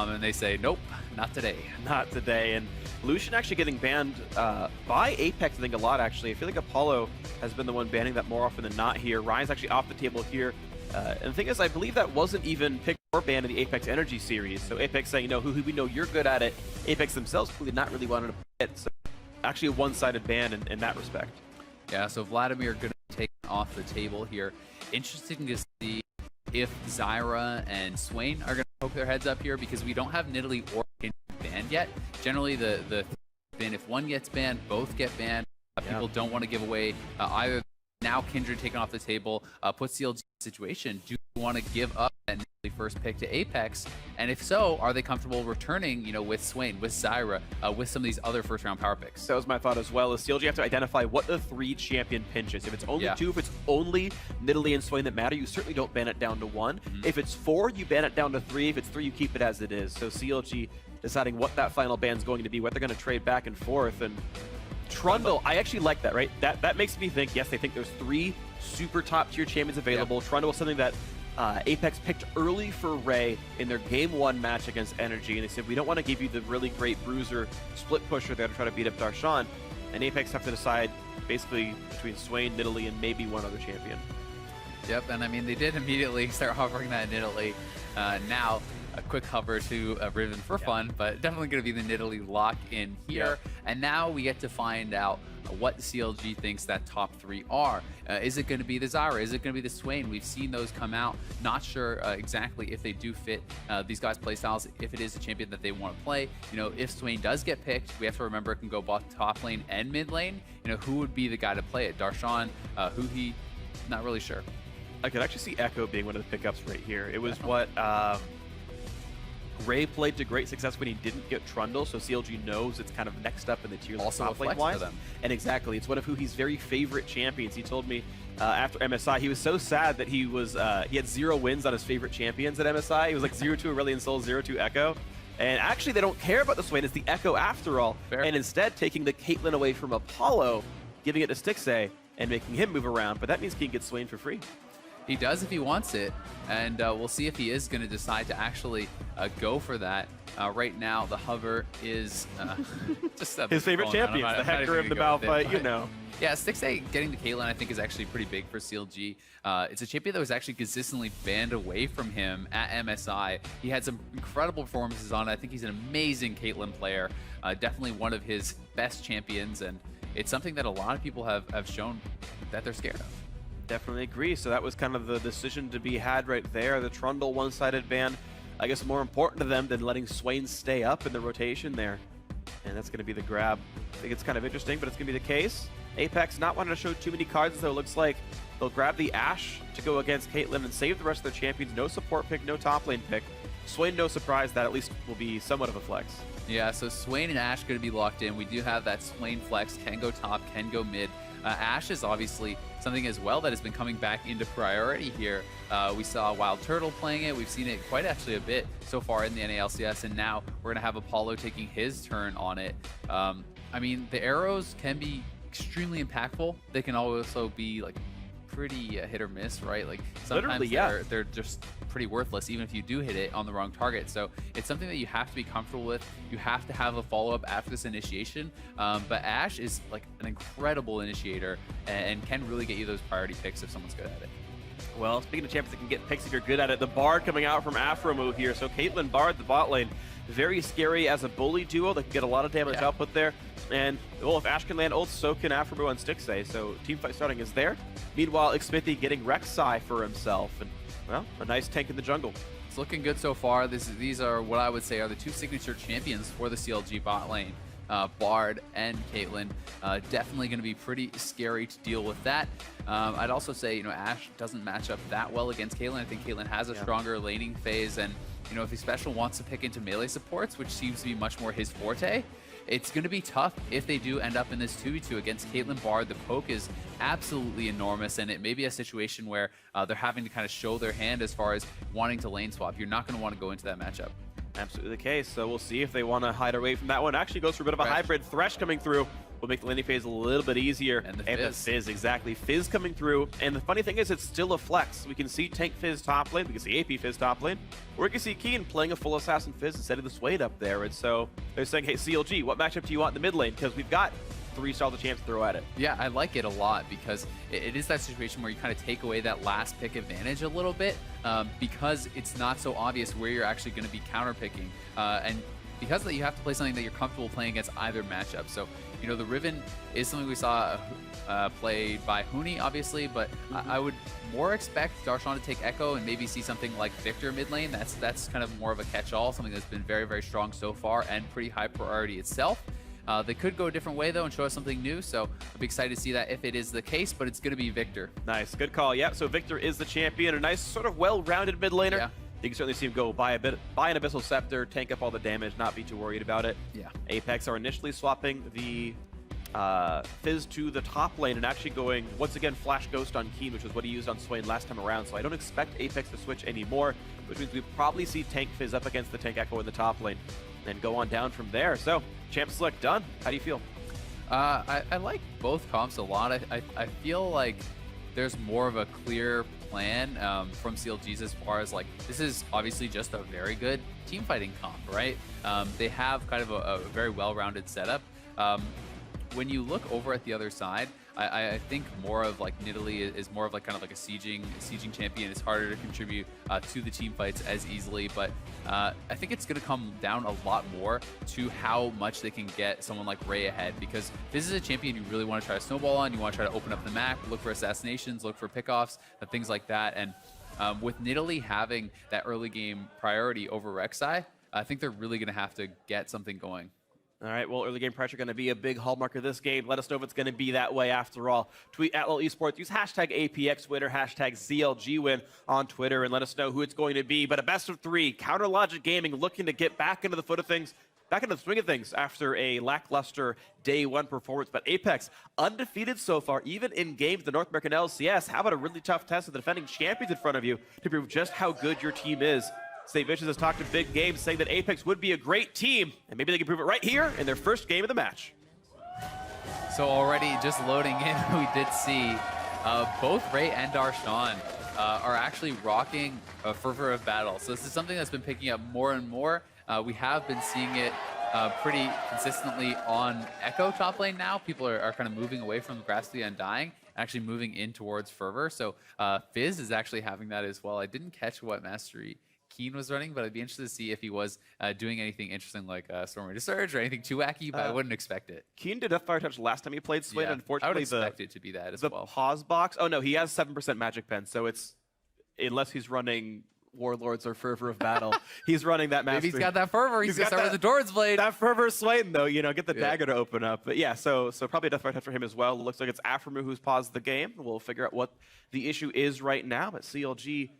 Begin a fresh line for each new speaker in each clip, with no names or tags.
and they say, nope, not today.
Not today. And Lucian actually getting banned by Apex, I think, a lot, actually. I feel like Apollo has been the one banning that more often than not here. Ryan's actually off the table here. And the thing is, I believe that wasn't even picked or banned in the Apex Energy series. So Apex saying, no, who we know you're good at it. Apex themselves clearly not really wanting to play it. So actually a one-sided ban in that respect.
Yeah, so Vladimir going to take off the table here. Interesting to see if Zyra and Swain are going to poke their heads up here, because we don't have Nidalee or Kindred banned yet. Generally, the thing, if one gets banned, both get banned. People don't want to give away either. Now Kindred taken off the table, puts CLG in a situation. Do you want to give up that Nidalee first pick to Apex? And if so, are they comfortable returning, you know, with Swain, with Zyra, with some of these other first-round power picks?
That was my thought as well, is CLG have to identify what the 3 champion pinch is. If it's only 2, if it's only Nidalee and Swain that matter, you certainly don't ban it down to 1. If it's 4, you ban it down to 3. If it's 3, you keep it as it is. So CLG deciding what that final ban is going to be, what they're going to trade back and forth. And Trundle, I actually like that, right? That makes me think, yes, they think there's 3 super top tier champions available. Trundle was something that Apex picked early for Ray in their game 1 match against Energy, and they said, we don't want to give you the really great bruiser split pusher there to try to beat up Darshan. And Apex have to decide basically between Swain, Nidalee, and maybe one other champion.
Yep, and I mean, they did immediately start hovering that Nidalee. Now, a quick hover to Riven for fun, but definitely going to be the Nidalee lock in here. And now we get to find out what CLG thinks that top 3 are. Is it going to be the Zyra? Is it going to be the Swain? We've seen those come out. Not sure exactly if they do fit these guys' playstyles, if it is a champion that they want to play. You know, if Swain does get picked, we have to remember it can go both top lane and mid lane. You know, who would be the guy to play it? Darshan, Huhi, not really sure.
I could actually see Echo being one of the pickups right here. It was what Ray played to great success when he didn't get Trundle, so CLG knows it's kind of next up in the tier list top lane wise. And exactly, it's one of Huhi's very favorite champions. He told me after MSI, he was so sad that he had 0 wins on his favorite champions at MSI. He was like 0-2 Aurelion Sol, 0-2 Echo. And actually, they don't care about the Swain. It's the Echo after all. Fair. And instead, taking the Caitlyn away from Apollo, giving it to Stixxay, and making him move around. But that means he can get Swain for free.
He does if he wants it, and we'll see if he is going to decide to actually go for that. Right now, the hover is just
his favorite champion, the Hector of the Malphite, you know.
Yeah, Stixxay getting the Caitlyn, I think, is actually pretty big for CLG. It's a champion that was actually consistently banned away from him at MSI. He had some incredible performances on it. I think he's an amazing Caitlyn player, definitely one of his best champions, and it's something that a lot of people have shown that they're scared of.
Definitely agree. So that was kind of the decision to be had right there. The Trundle one-sided ban, I guess, more important to them than letting Swain stay up in the rotation there. And that's going to be the grab. I think it's kind of interesting, but it's going to be the case. Apex not wanting to show too many cards, though. It looks like they'll grab the Ashe to go against Caitlyn and save the rest of their champions. No support pick, no top lane pick. Swain, no surprise, that at least will be somewhat of a flex. Yeah,
so Swain and Ashe going to be locked in. We do have that Swain flex, can go top, can go mid. Ashe is obviously something as well that has been coming back into priority here. We saw Wild Turtle playing it. We've seen it quite actually a bit so far in the NALCS, and now we're going to have Apollo taking his turn on it. I mean, the arrows can be extremely impactful. They can also be like pretty hit or miss, right? Like sometimes they're just pretty worthless even if you do hit it on the wrong target. So it's something that you have to be comfortable with. You have to have a follow-up after this initiation. But Ashe is like an incredible initiator and can really get you those priority picks if someone's good at it.
Well, speaking of champions that can get picks if you're good at it, the Bard coming out from Aphromoo here. So Caitlyn Bard, the bot lane, very scary as a bully duo. They can get a lot of damage output there. And, well, if Ashe can land ults, so can Aphromoo on Stixxay. So teamfight starting is there. Meanwhile, Xmithy getting Rek'Sai for himself. And, well, a nice tank in the jungle.
It's looking good so far. These are what I would say are the 2 signature champions for the CLG bot lane. Bard and Caitlyn. Definitely going to be pretty scary to deal with that. I'd also say, you know, Ashe doesn't match up that well against Caitlyn. I think Caitlyn has a stronger laning phase, and, you know, if he special wants to pick into melee supports, which seems to be much more his forte, it's going to be tough if they do end up in this 2v2 against Caitlyn Bard. The poke is absolutely enormous, and it may be a situation where they're having to kind of show their hand as far as wanting to lane swap. You're not going to want to go into that matchup.
Absolutely the case. So we'll see if they want to hide away from that one. Actually goes for a bit of a hybrid. Thresh coming through. will make the laning phase a little bit easier.
And the Fizz,
exactly. Fizz coming through, and the funny thing is it's still a flex. We can see Tank Fizz top lane, we can see AP Fizz top lane, or we can see Keen playing a full Assassin Fizz instead of the Swade up there. And so they're saying, hey, CLG, what matchup do you want in the mid lane? Because we've got 3 stars of chance to throw at it.
Yeah, I like it a lot because it is that situation where you kind of take away that last pick advantage a little bit because it's not so obvious where you're actually going to be counter picking. And because of that, you have to play something that you're comfortable playing against either matchup. So, you know, the Riven is something we saw played by Huni, obviously, but I would more expect Darshan to take Echo and maybe see something like Victor mid lane. That's kind of more of a catch-all, something that's been very, very strong so far and pretty high priority itself. They could go a different way, though, and show us something new, so I'd be excited to see that if it is the case, but it's going to be Victor.
Nice. Good call. Yeah, so Victor is the champion. A nice sort of well-rounded mid laner.
Yeah.
You can certainly see him go buy an Abyssal Scepter, tank up all the damage, not be too worried about it.
Yeah.
APX are initially swapping the Fizz to the top lane and actually going, once again, Flash Ghost on Keen, which is what he used on Swain last time around, so I don't expect Apex to switch anymore, which means we probably see Tank Fizz up against the Tank Echo in the top lane and go on down from there. So, champ select done. How do you feel?
I like both comps a lot. I feel like there's more of a clear plan from CLGs as far as like, this is obviously just a very good team fighting comp, right? They have kind of a very well-rounded setup. When you look over at the other side, I think more of like Nidalee is more of like kind of like a sieging champion. It's harder to contribute to the team fights as easily, but I think it's going to come down a lot more to how much they can get someone like Ray ahead, because this is a champion you really want to try to snowball on. You want to try to open up the map, look for assassinations, look for pickoffs, things like that. And with Nidalee having that early game priority over Rek'Sai, I think they're really going to have to get something going.
All right, well, early game pressure going to be a big hallmark of this game. Let us know if it's going to be that way after all. Tweet at LOL Esports, use hashtag APX winner, hashtag CLG win on Twitter, and let us know who it's going to be. But a best of 3, Counter Logic Gaming looking to get back into the foot of things, back into the swing of things after a lackluster day 1 performance. But Apex, undefeated so far, even in games the North American LCS. How about a really tough test of the defending champions in front of you to prove just how good your team is? St. Vicious has talked in big games, saying that Apex would be a great team, and maybe they can prove it right here in their first game of the match.
So already just loading in, we did see both Ray and Darshan are actually rocking a Fervor of Battle. So this is something that's been picking up more and more. We have been seeing it pretty consistently on Echo top lane now. People are kind of moving away from Gracefully Undying, actually moving in towards Fervor. So Fizz is actually having that as well. I didn't catch what Mastery Keen was running, but I'd be interested to see if he was doing anything interesting like Stormwind Surge or anything too wacky, but I wouldn't expect it.
Keen did Deathfire Touch last time he played Swain.
Yeah,
unfortunately,
I would expect it to be that as well.
The pause box, oh no, he has 7% Magic Pen, so it's, unless he's running Warlords or Fervor of Battle, he's running that Mastery.
Maybe he's got that Fervor, he's gonna start with the Doran's Blade.
That Fervor Swain though, you know, get the dagger to open up. But yeah, so probably a Deathfire Touch for him as well. It looks like it's Aphromoo who's paused the game. We'll figure out what the issue is right now, but CLG,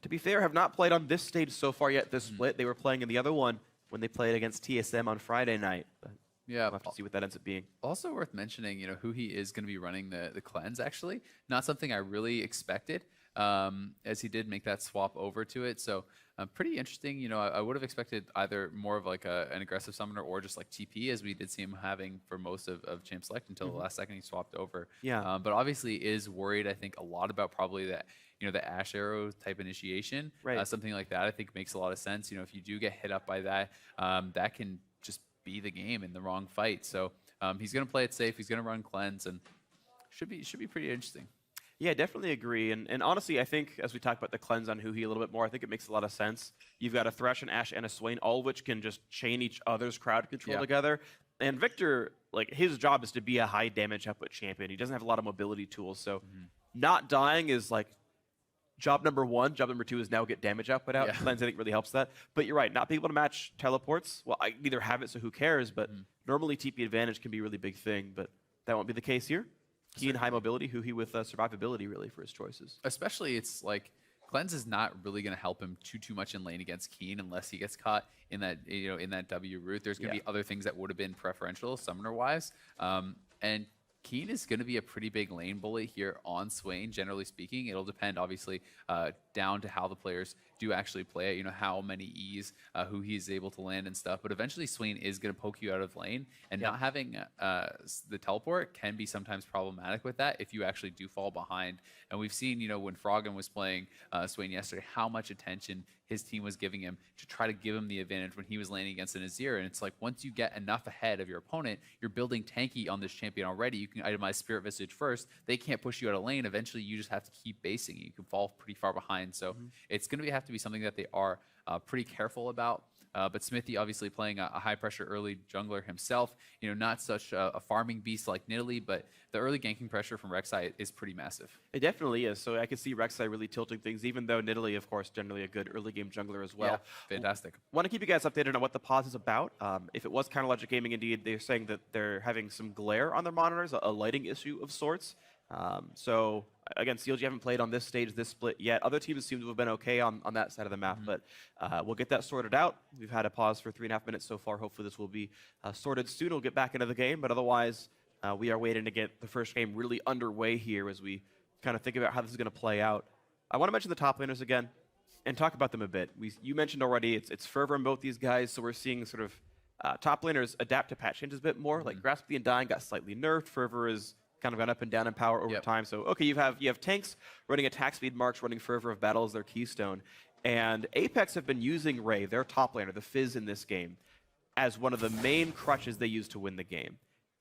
to be fair, have not played on this stage so far yet, this split. They were playing in the other one when they played against TSM on Friday night. But
yeah,
we'll have to see what that ends up being. Also
worth mentioning, you know, who he is going to be running the cleanse, actually. Not something I really expected, as he did make that swap over to it. So pretty interesting. You know, I would have expected either more of like an aggressive summoner or just like TP, as we did see him having for most of Champ Select until the last second he swapped over.
Yeah.
But obviously is worried, I think, a lot about probably that, you know, the Ash Arrow type initiation.
Right.
Something like that I think makes a lot of sense. You know, if you do get hit up by that, that can just be the game in the wrong fight. So he's going to play it safe. He's going to run cleanse, and should be pretty interesting.
Yeah, definitely agree. And honestly, I think as we talk about the cleanse on Huhi a little bit more, I think it makes a lot of sense. You've got a Thresh, an Ashe, and a Swain, all of which can just chain each other's crowd control together. And Victor, like, his job is to be a high damage output champion. He doesn't have a lot of mobility tools, so not dying is like job number 1. Job number 2 is now get damage output out. Cleanse, I think, really helps that. But you're right, not being able to match teleports. Well, I neither have it, so who cares? But normally TP advantage can be a really big thing, but that won't be the case here. Keen high mobility, Huhi with survivability really for his choices.
Especially, it's like cleanse is not really going to help him too much in lane against Keen unless he gets caught in that, you know, in that W route. There's going to be other things that would have been preferential summoner wise, and Keen is going to be a pretty big lane bully here on Swain. Generally speaking, it'll depend obviously down to how the players do actually play it, you know, how many E's, who he's able to land and stuff. But eventually Swain is going to poke you out of lane, and not having the teleport can be sometimes problematic with that if you actually do fall behind. And we've seen, you know, when Froggen was playing Swain yesterday, how much attention his team was giving him to try to give him the advantage when he was landing against an Azir. And it's like, once you get enough ahead of your opponent, you're building tanky on this champion already. You can itemize Spirit Visage first. They can't push you out of lane. Eventually, you just have to keep basing. You can fall pretty far behind. So it's going to have to be something that they are pretty careful about. But Smithy obviously playing a high-pressure early jungler himself. You know, not such a farming beast like Nidalee, but the early ganking pressure from Rek'Sai is pretty massive.
It definitely is. So I could see Rek'Sai really tilting things, even though Nidalee, of course, generally a good early game jungler as well.
Yeah, fantastic.
Want to keep you guys updated on what the pause is about. If it was Counter Logic Gaming, indeed, they're saying that they're having some glare on their monitors, a lighting issue of sorts. So again, CLG haven't played on this stage, this split yet. Other teams seem to have been okay on that side of the map, but we'll get that sorted out. We've had a pause for 3.5 minutes so far. Hopefully this will be sorted soon. We'll get back into the game, but otherwise we are waiting to get the first game really underway here as we kind of think about how this is going to play out. I want to mention the top laners again and talk about them a bit. You mentioned already it's Fervor in both these guys, so we're seeing sort of top laners adapt to patch changes a bit more. Like Grasp the Undying got slightly nerfed. Fervor is kind of gone up and down in power over time. So, okay, you have tanks running attack speed marks, running Fervor of Battle as their keystone. And APX have been using Ray, their top laner, the Fizz in this game, as one of the main crutches they use to win the game.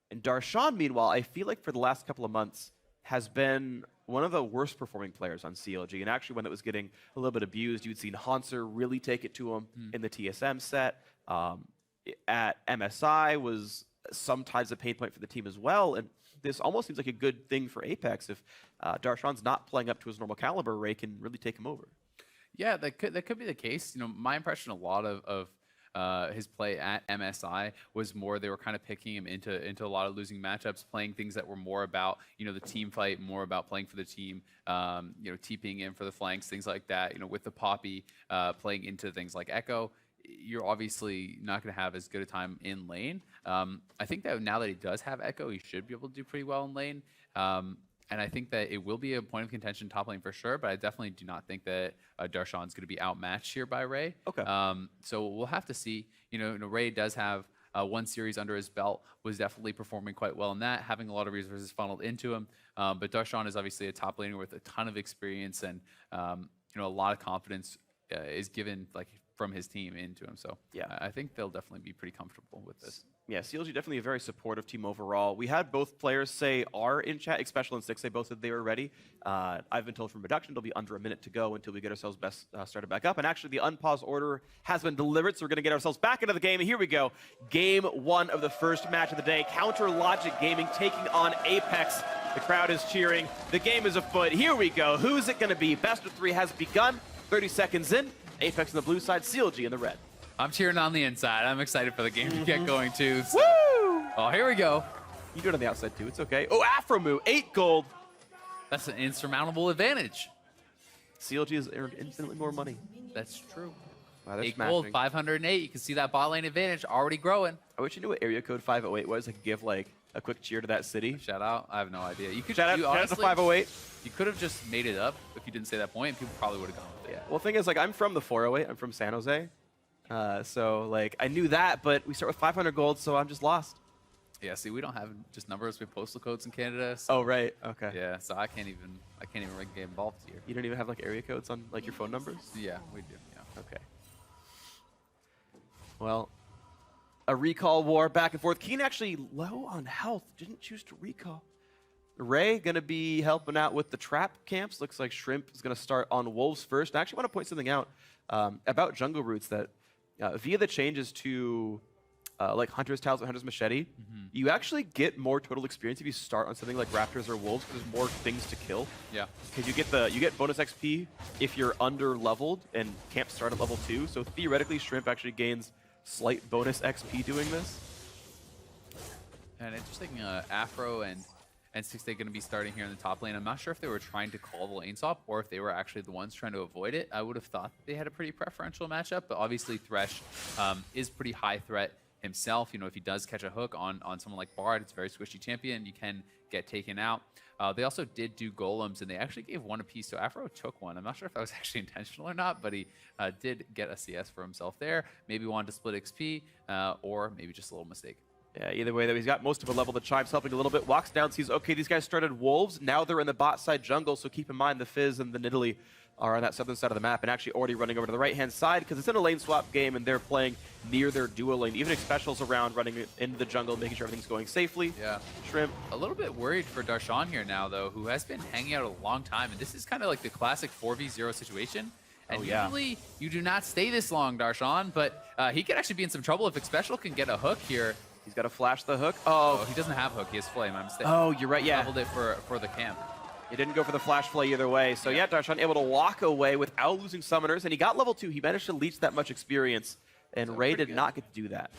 And Darshan, meanwhile, I feel like for the last couple of months has been one of the worst performing players on CLG. And actually, when it was getting a little bit abused, you'd seen Hanser really take it to him in the TSM set. At MSI was sometimes a pain point for the team as well. And this almost seems like a good thing for Apex. If Darshan's not playing up to his normal caliber, Ray can really take him over.
Yeah, that could be the case. You know, my impression a lot of his play at MSI was more they were kind of picking him into a lot of losing matchups, playing things that were more about, you know, the team fight, more about playing for the team, you know, TPing in for the flanks, things like that. You know, with the Poppy playing into things like Echo, you're obviously not going to have as good a time in lane. I think that now that he does have Echo, he should be able to do pretty well in lane. And I think that it will be a point of contention top lane for sure, but I definitely do not think that Darshan's going to be outmatched here by Ray.
Okay.
So we'll have to see. You know, Ray does have one series under his belt, was definitely performing quite well in that, having a lot of resources funneled into him. But Darshan is obviously a top laner with a ton of experience, and you know, a lot of confidence is given like from his team into him. So yeah, I think they'll definitely be pretty comfortable with this.
Yeah, CLG definitely a very supportive team overall. We had both players say are in chat, Special and Six, they both said they were ready. I've been told from production it'll be under a minute to go until we get ourselves best started back up. And actually the unpaused order has been delivered, so we're going to get ourselves back into the game. And here we go. Game 1 of the first match of the day. Counter Logic Gaming taking on Apex. The crowd is cheering. The game is afoot. Here we go. Who's it going to be? Best of 3 has begun. 30 seconds in. Apex on the blue side, CLG in the red.
I'm cheering on the inside. I'm excited for the game to get going too. So.
Woo!
Oh, here we go.
You do it on the outside too. It's okay. Oh, Afromu, 8 gold.
That's an insurmountable advantage.
CLG has earned infinitely more money.
That's true.
Wow,
8 gold, 508. You can see that bot lane advantage already growing.
I wish you knew what area code 508 was. I could give like a quick cheer to that city.
Shout out. I have no idea. You could
shout out to 508.
You could have just made it up if you didn't say that point, and people probably would have gone with it.
Yeah. Well, the thing is, like, I'm from the 408. I'm from San Jose. So, like, I knew that, but we start with 500 gold, so I'm just lost.
Yeah, see, we don't have just numbers. We have postal codes in Canada. So,
oh, right. Okay.
Yeah, so I can't even get involved here.
You don't even have, like, area codes on, like, your phone numbers?
Yeah, we do. Yeah.
Okay. Well, a recall war back and forth. Keen actually low on health. Didn't choose to recall. Ray going to be helping out with the trap camps. Looks like Shrimp is going to start on Wolves first. And I actually want to point something out about jungle roots that via the changes to like Hunter's Talisman, Hunter's Machete, you actually get more total experience if you start on something like Raptors or Wolves because there's more things to kill.
Yeah.
Because you get bonus XP if you're under leveled and can't start at level 2. So theoretically, Shrimp actually gains slight bonus XP doing this.
And interesting, Afro and Six Day going to be starting here in the top lane. I'm not sure if they were trying to call the lane swap or if they were actually the ones trying to avoid it. I would have thought they had a pretty preferential matchup, but obviously Thresh is pretty high threat himself. You know, if he does catch a hook on someone like Bard, it's a very squishy champion. You can get taken out. They also did do golems, and they actually gave one apiece. So Afro took one. I'm not sure if that was actually intentional or not, but he did get a CS for himself there. Maybe wanted to split XP, or maybe just a little mistake.
Yeah, either way, though, he's got most of a level. The Chime's helping a little bit. Walks down, sees, okay, these guys started Wolves. Now they're in the bot side jungle, so keep in mind the Fizz and the Nidalee are on that southern side of the map and actually already running over to the right-hand side because it's in a lane swap game and they're playing near their duo lane. Even Special's around, running into the jungle, making sure everything's going safely.
Yeah.
Shrimp.
A little bit worried for Darshan here now, though, who has been hanging out a long time. And this is kind of like the classic 4v0 situation. And usually you do not stay this long, Darshan, but he could actually be in some trouble if Special can get a hook here.
He's got to flash the hook.
Oh, he doesn't have hook. He has flame. I'm mistaken.
Oh, you're right. Yeah.
Leveled it for the camp.
He didn't go for the flash play either way. So yeah, Darshan able to walk away without losing summoners, and he got level 2. He managed to leech that much experience, and Ray did not get to do that.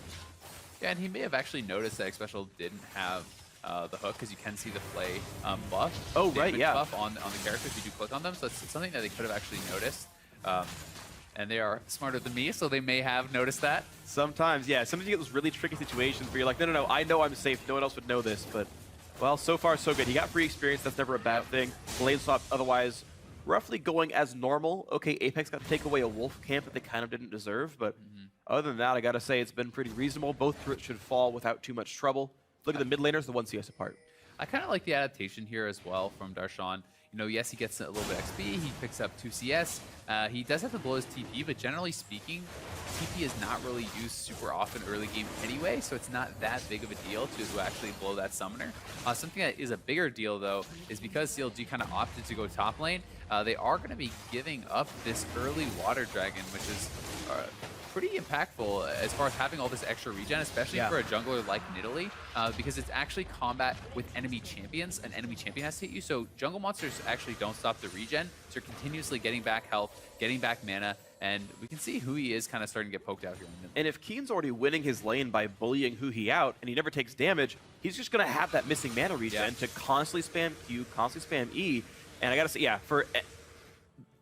Yeah, and he may have actually noticed that Special didn't have the hook, because you can see the play buff.
Oh, right, yeah.
Buff on the characters if you do click on them, so it's something that they could have actually noticed. And they are smarter than me, so they may have noticed that.
Sometimes, yeah. Sometimes you get those really tricky situations where you're like, no, I know I'm safe. No one else would know this, but... Well, so far so good. He got free experience. That's never a bad thing. Lane swap otherwise roughly going as normal. Okay, Apex got to take away a wolf camp that they kind of didn't deserve, but other than that, I got to say it's been pretty reasonable. Both turrets should fall without too much trouble. Look at the mid laners, the 1 CS apart.
I kind of like the adaptation here as well from Darshan. You know, yes, he gets a little bit XP. He picks up 2 CS. He does have to blow his TP, but generally speaking, TP is not really used super often early game anyway, so it's not that big of a deal to actually blow that summoner. Something that is a bigger deal, though, is because CLG kind of opted to go top lane, they are going to be giving up this early water dragon, which is pretty impactful as far as having all this extra regen, especially for a jungler like Nidalee, because it's actually combat with enemy champions. An enemy champion has to hit you, so jungle monsters actually don't stop the regen, so you're continuously getting back health, getting back mana, and we can see who he is kind of starting to get poked out here.
And if Keen's already winning his lane by bullying Huhi out, and he never takes damage, he's just going to have that missing mana regen to constantly spam Q, constantly spam E, and I got to say, yeah, for...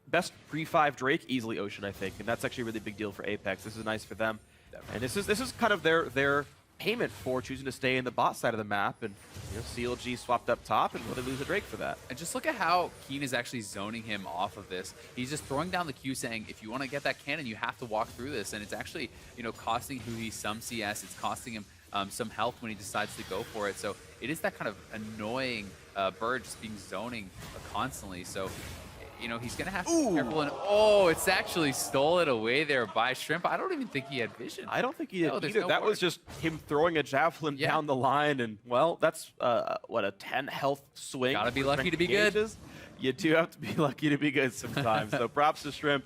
best pre-5 Drake, easily Ocean, I think, and that's actually a really big deal for Apex. This is nice for them, and this is kind of their payment for choosing to stay in the bot side of the map, and you know, CLG swapped up top, and will they lose a Drake for that?
And just look at how Keen is actually zoning him off of this. He's just throwing down the Q, saying, if you want to get that cannon, you have to walk through this, and it's actually, you know, costing Huhi some CS. It's costing him some health when he decides to go for it. So it is that kind of annoying bird just being zoning constantly. So. You know, he's going to have to be careful. And, oh, it's actually stolen away there by Shrimp. I don't even think he had vision.
I don't think he did either. That was just him throwing a javelin down the line. And, well, that's, what, a 10 health swing?
Gotta be lucky to be good.
You do have to be lucky to be good sometimes. So props to Shrimp.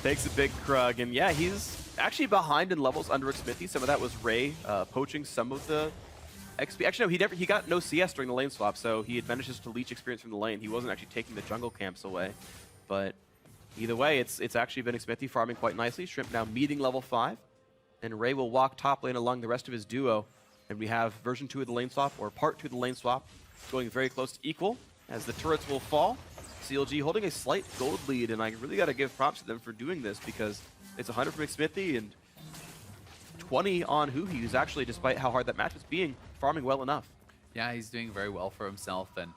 Takes a big Krug. And, yeah, he's actually behind in levels under Xmithy. Some of that was Ray poaching some of the XP. Actually, no, he got no CS during the lane swap, so he had managed to leech experience from the lane. He wasn't actually taking the jungle camps away. But either way, it's actually been Xmithy farming quite nicely. Shrimp now meeting level 5. And Ray will walk top lane along the rest of his duo. And we have version 2 of the lane swap, or part 2 of the lane swap, going very close to equal as the turrets will fall. CLG holding a slight gold lead, and I really got to give props to them for doing this because it's 100 from Xmithy and 20 on Huhi, who's actually, despite how hard that match was being, farming well enough.
Yeah, he's doing very well for himself, and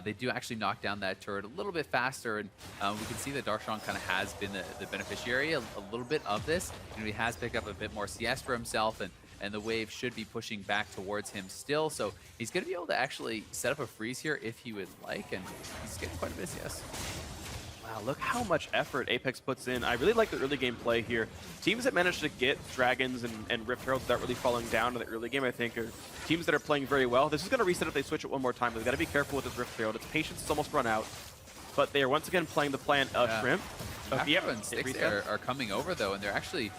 they do actually knock down that turret a little bit faster, and we can see that Darshan kind of has been the beneficiary a little bit of this. You know, he has picked up a bit more CS for himself, and the wave should be pushing back towards him still, so he's going to be able to actually set up a freeze here if he would like, and he's getting quite a bit of CS.
Wow, look how much effort Apex puts in. I really like the early game play here. Teams that manage to get Dragons and Rift Heralds without really falling down in the early game, I think, are teams that are playing very well. This is going to reset if they switch it one more time. They've got to be careful with this Rift Herald. Its patience is almost run out. But they are once again playing the plan of Shrimp.
Afro and Sticks are coming over, though, and they're actually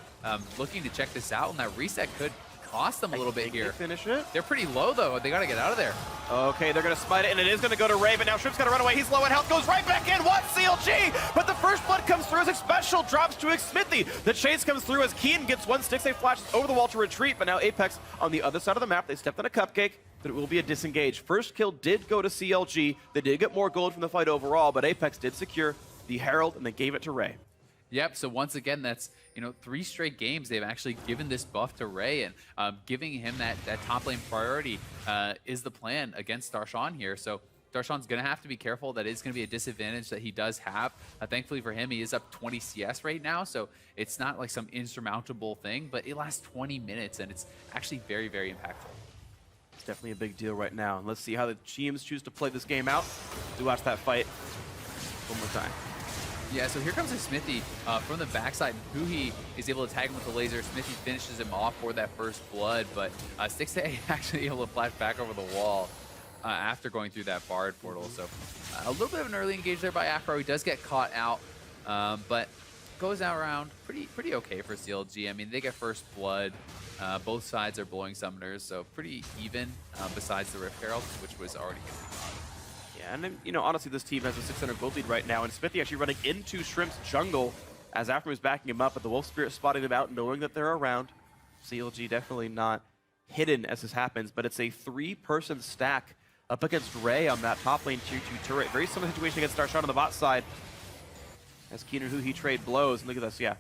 looking to check this out, and that reset could cost them a little bit here.
They finish it.
They're pretty low, though. They got to get out of there.
Okay, they're going to smite it, and it is going to go to Ray, but now Shrimp's got to run away. He's low in health, goes right back in. What? CLG! But the first blood comes through as a special drops to Xmithy. The chase comes through as Keen gets one stick. They flashes over the wall to retreat, but now Apex on the other side of the map. They stepped on a cupcake, but it will be a disengage. First kill did go to CLG. They did get more gold from the fight overall, but Apex did secure the Herald, and they gave it to Ray.
Yep, so once again, that's, 3 straight games they've actually given this buff to Ray, and giving him that top lane priority is the plan against Darshan here. So Darshan's going to have to be careful. That is going to be a disadvantage that he does have. Thankfully for him, he is up 20 CS right now, so it's not like some insurmountable thing, but it lasts 20 minutes, and it's actually very, very impactful.
It's definitely a big deal right now. And let's see how the teams choose to play this game out. Do watch that fight one more time.
Yeah, so here comes a Smithy from the backside. Huhi is able to tag him with the laser. Smithy finishes him off for that first blood, but Stixay actually able to flash back over the wall after going through that Bard portal. So a little bit of an early engage there by Afro. He does get caught out, but goes out around pretty okay for CLG. I mean, they get first blood. Both sides are blowing summoners, so pretty even besides the Rift Herald, which was already getting caught.
Yeah, and then, honestly, this team has a 600 gold lead right now, and Smithy actually running into Shrimp's jungle as Afro is backing him up, but the Wolf Spirit spotting them out, knowing that they're around. CLG definitely not hidden as this happens, but it's a 3-person stack up against Ray on that top lane tier 2 turret. Very similar situation against Darshan on the bot side. As Keen and Huhi trade blows, and look at this, yeah.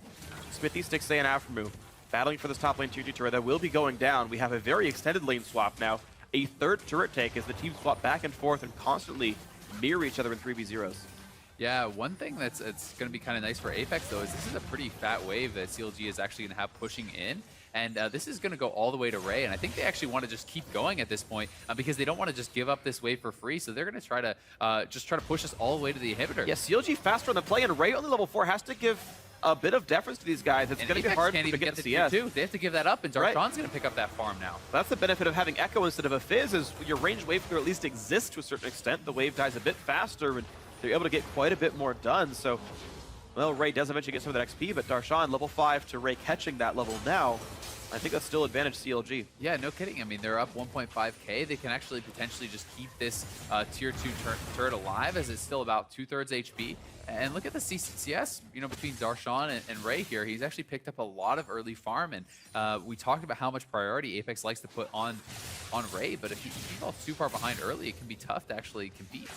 Smithy, Stixay, and Afro battling for this top lane tier 2 turret that will be going down. We have a very extended lane swap now. A third turret take as the teams swap back and forth and constantly mirror each other in 3v0s.
Yeah, one thing that's going to be kind of nice for Apex, though, is this is a pretty fat wave that CLG is actually going to have pushing in. And this is going to go all the way to Ray. And I think they actually want to just keep going at this point because they don't want to just give up this wave for free. So they're going to try to push us all the way to the inhibitor.
Yeah, CLG faster on the play, and Ray only level 4 has to give a bit of deference to these guys. It's going to be hard to get CS.
They have to give that up, and Darshan's going to pick up that farm now.
That's the benefit of having Echo instead of a Fizz, is your range wave can at least exist to a certain extent. The wave dies a bit faster, and they're able to get quite a bit more done. So, well, Ray does eventually get some of that XP, but Darshan, level 5 to Ray catching that level now. I think that's still advantage CLG.
Yeah, no kidding. I mean, they're up 1.5k. They can actually potentially just keep this tier 2 turret alive, as it's still about 2/3 HP. And look at the CS, between Darshan and Ray here. He's actually picked up a lot of early farm, and we talked about how much priority Apex likes to put on Ray, but if he falls too far behind early, it can be tough to actually compete.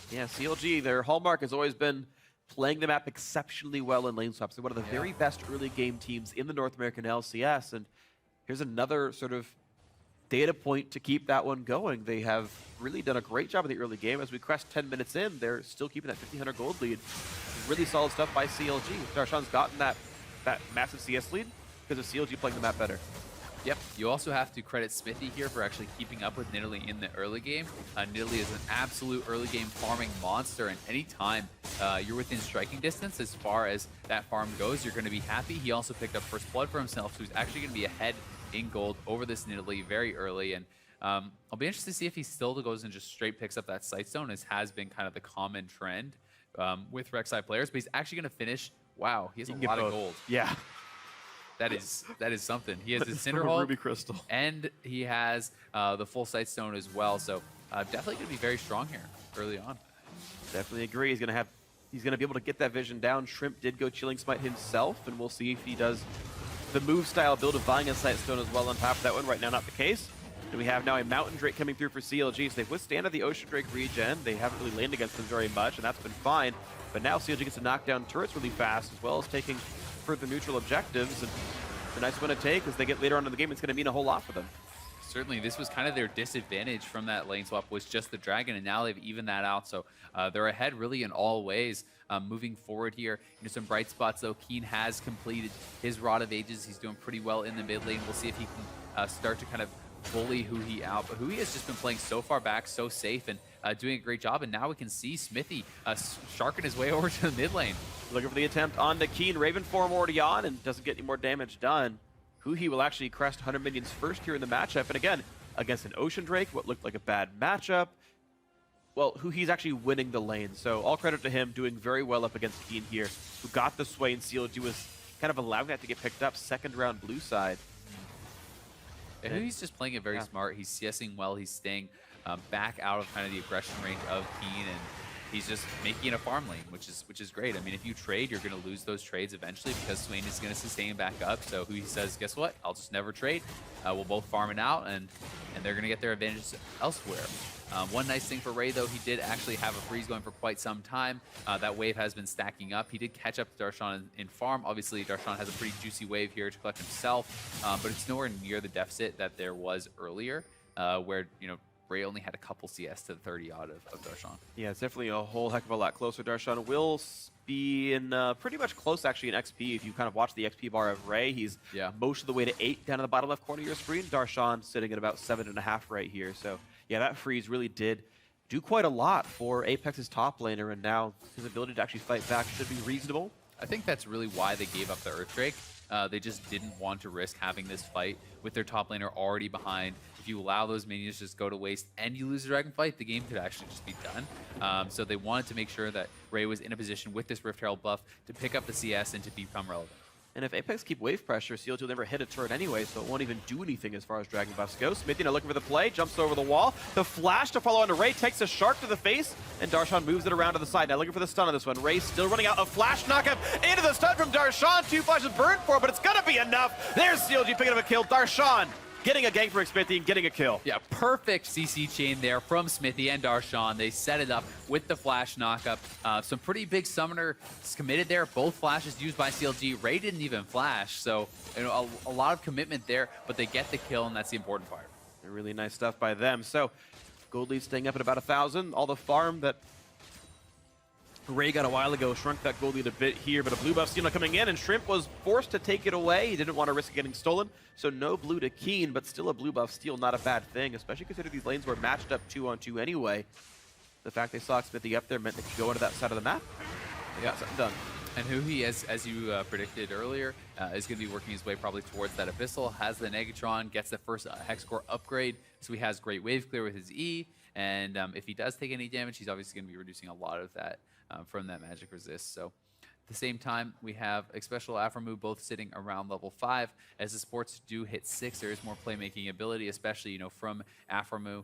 Yeah, CLG, their hallmark has always been playing the map exceptionally well in lane swaps. They're one of the very best early game teams in the North American LCS, and here's another sort of data point to keep that one going. They have really done a great job in the early game. As we crest 10 minutes in, they're still keeping that 1,500 gold lead. Really solid stuff by CLG. Darshan's gotten that massive CS lead because of CLG playing the map better.
Yep, you also have to credit Smithy here for actually keeping up with Nidalee in the early game. Nidalee is an absolute early game farming monster, and anytime you're within striking distance as far as that farm goes, you're going to be happy. He also picked up first blood for himself, so he's actually going to be ahead in gold over this Nidalee very early. And I'll be interested to see if he still goes and just straight picks up that Sightstone, as has been kind of the common trend with Rek'Sai players. But he's actually going to finish. Wow, he has a lot of gold.
Yeah.
That is something. He has his Cinder
Hulk,
Hulk,
Ruby Crystal,
and he has the full Sightstone as well. So definitely going to be very strong here early on.
Definitely agree. He's going to be able to get that vision down. Shrimp did go Chilling Smite himself, and we'll see if he does the move style build of buying a Sightstone as well on top of that one. Right now, not the case. And we have now a Mountain Drake coming through for CLG. So they've withstanded the Ocean Drake regen. They haven't really laid against them very much, and that's been fine. But now CLG gets to knock down turrets really fast, as well as taking further neutral objectives. And the nice one to take as they get later on in the game, it's going to mean a whole lot for them.
Certainly, this was kind of their disadvantage from that lane swap, was just the dragon, and now they've evened that out. So they're ahead really in all ways moving forward here. Some bright spots, though. Keen has completed his Rod of Ages. He's doing pretty well in the mid lane. We'll see if he can start to kind of bully Huhi out. But Huhi has just been playing so far back, so safe, and doing a great job. And now we can see Smithy sharking his way over to the mid lane.
Looking for the attempt on the Keen. Raven form already on and doesn't get any more damage done. Huhi will actually crest 100 minions first here in the matchup. And again, against an Ocean Drake, what looked like a bad matchup. Well, Huhi's actually winning the lane. So all credit to him, doing very well up against Keen here, who got the sway, and CLG was kind of allowing that to get picked up. Second round blue side.
And Huhi's just playing it very smart. He's CSing well. He's staying back out of kind of the aggression range of Keen, and he's just making it a farm lane, which is great. I mean, if you trade, you're going to lose those trades eventually because Swain is going to sustain back up. So he says, guess what? I'll just never trade. We'll both farm it out, and they're going to get their advantages elsewhere. One nice thing for Ray, though, he did actually have a freeze going for quite some time. That wave has been stacking up. He did catch up to Darshan in farm. Obviously, Darshan has a pretty juicy wave here to collect himself, but it's nowhere near the deficit that there was earlier, where, you know, Ray only had a couple CS to the 30 odd of Darshan.
Yeah, it's definitely a whole heck of a lot closer. Darshan will be in pretty much close, actually, in XP. If you kind of watch the XP bar of Ray, he's most of the way to 8 down in the bottom left corner of your screen. Darshan sitting at about 7.5 right here. So, yeah, that freeze really did do quite a lot for Apex's top laner, and now his ability to actually fight back should be reasonable.
I think that's really why they gave up the Earthdrake. They just didn't want to risk having this fight with their top laner already behind. If you allow those minions to just go to waste and you lose the dragon fight, the game could actually just be done. So they wanted to make sure that Ray was in a position with this Rift Herald buff to pick up the CS and to become relevant.
And if Apex keep wave pressure, CLG will never hit a turret anyway, so it won't even do anything as far as dragon buffs go. Smithy looking for the play, jumps over the wall. The flash to follow onto Ray, takes a shark to the face, and Darshan moves it around to the side. Now looking for the stun on this one. Ray still running out. A flash knockup into the stun from Darshan. 2 flashes burned for, but it's gonna be enough. There's CLG picking up a kill. Darshan getting a gank for Smithy and getting a kill.
Yeah, perfect CC chain there from Smithy and Darshan. They set it up with the flash knockup. Some pretty big summoner committed there. Both flashes used by CLG. Ray didn't even flash, so you know, a lot of commitment there, but they get the kill, and that's the important part.
Really nice stuff by them. So gold lead staying up at about 1,000. All the farm that Ray got a while ago shrunk that gold lead a bit here, but a blue buff steal coming in, and Shrimp was forced to take it away. He didn't want to risk getting stolen, so no blue to Keen, but still a blue buff steal, not a bad thing, especially considering these lanes were matched up 2-on-2 anyway. The fact they saw Smithy up there meant they could go into that side of the map. They got something done.
And Huhi, as you predicted earlier, is going to be working his way probably towards that Abyssal, has the Negatron, gets the first Hex Core upgrade, so he has great wave clear with his E, and if he does take any damage, he's obviously going to be reducing a lot of that from that magic resist. So at the same time, we have a special Aframu both sitting around level 5. As the supports do hit 6, there is more playmaking ability, especially, you know, from Aframu,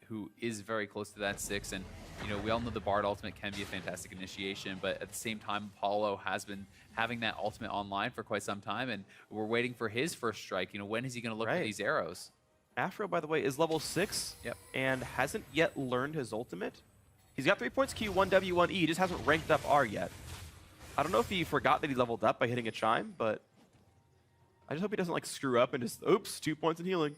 who is very close to that 6. And, you know, we all know the Bard ultimate can be a fantastic initiation, but at the same time, Apollo has been having that ultimate online for quite some time, and we're waiting for his first strike. You know, when is he going to look at these arrows?
Afro, by the way, is level 6 and hasn't yet learned his ultimate. He's got 3 points Q, 1 W, 1 E. He just hasn't ranked up R yet. I don't know if he forgot that he leveled up by hitting a chime, but I just hope he doesn't like screw up and just, oops, 2 points in healing.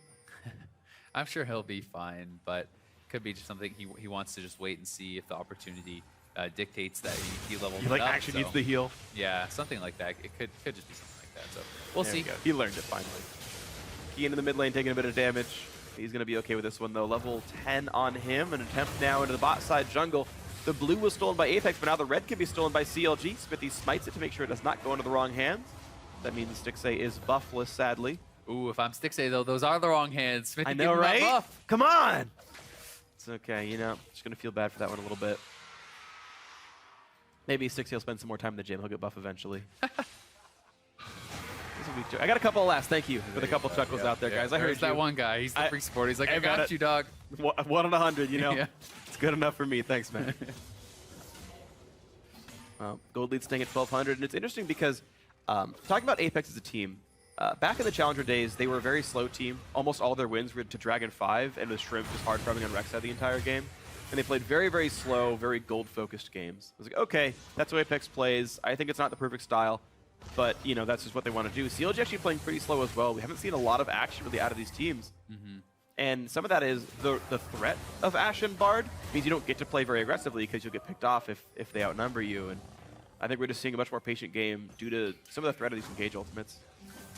I'm sure he'll be fine, but could be just something he wants to just wait and see if the opportunity dictates that he leveled
he
up.
actually needs the heal.
Yeah, something like that. It could just be something like that. So we'll see.
He learned it finally. Key into the mid lane, taking a bit of damage. He's going to be okay with this one, though. Level 10 on him. An attempt now into the bot side jungle. The blue was stolen by Apex, but now the red can be stolen by CLG. Smithy smites it to make sure it does not go into the wrong hands. That means Stixay is buffless, sadly.
Ooh, if I'm Stixay, though, those are the wrong hands. Smithy,
I know,
give him that
right?
buff.
Come on! It's okay, you know. Just going to feel bad for that one a little bit. Maybe Stixay will spend some more time in the gym. He'll get buff eventually. I got a couple of laughs. Thank you for the couple chuckles out there, guys. I heard
that one guy. He's the free sport. He's like, I got you, dog.
1 in 100, you know. It's good enough for me. Thanks, man. Gold lead staying at 1,200, and it's interesting because talking about Apex as a team, back in the Challenger days, they were a very slow team. Almost all their wins were to Dragon 5, and with Shrimp just hard farming on Rek'Sai the entire game. And they played very, very slow, very gold-focused games. I was like, okay, that's how Apex plays. I think it's not the perfect style. But, you know, that's just what they want to do. CLG actually playing pretty slow as well. We haven't seen a lot of action really out of these teams. And some of that is the threat of Ashe and Bard means you don't get to play very aggressively because you'll get picked off if they outnumber you. And I think we're just seeing a much more patient game due to some of the threat of these engage ultimates.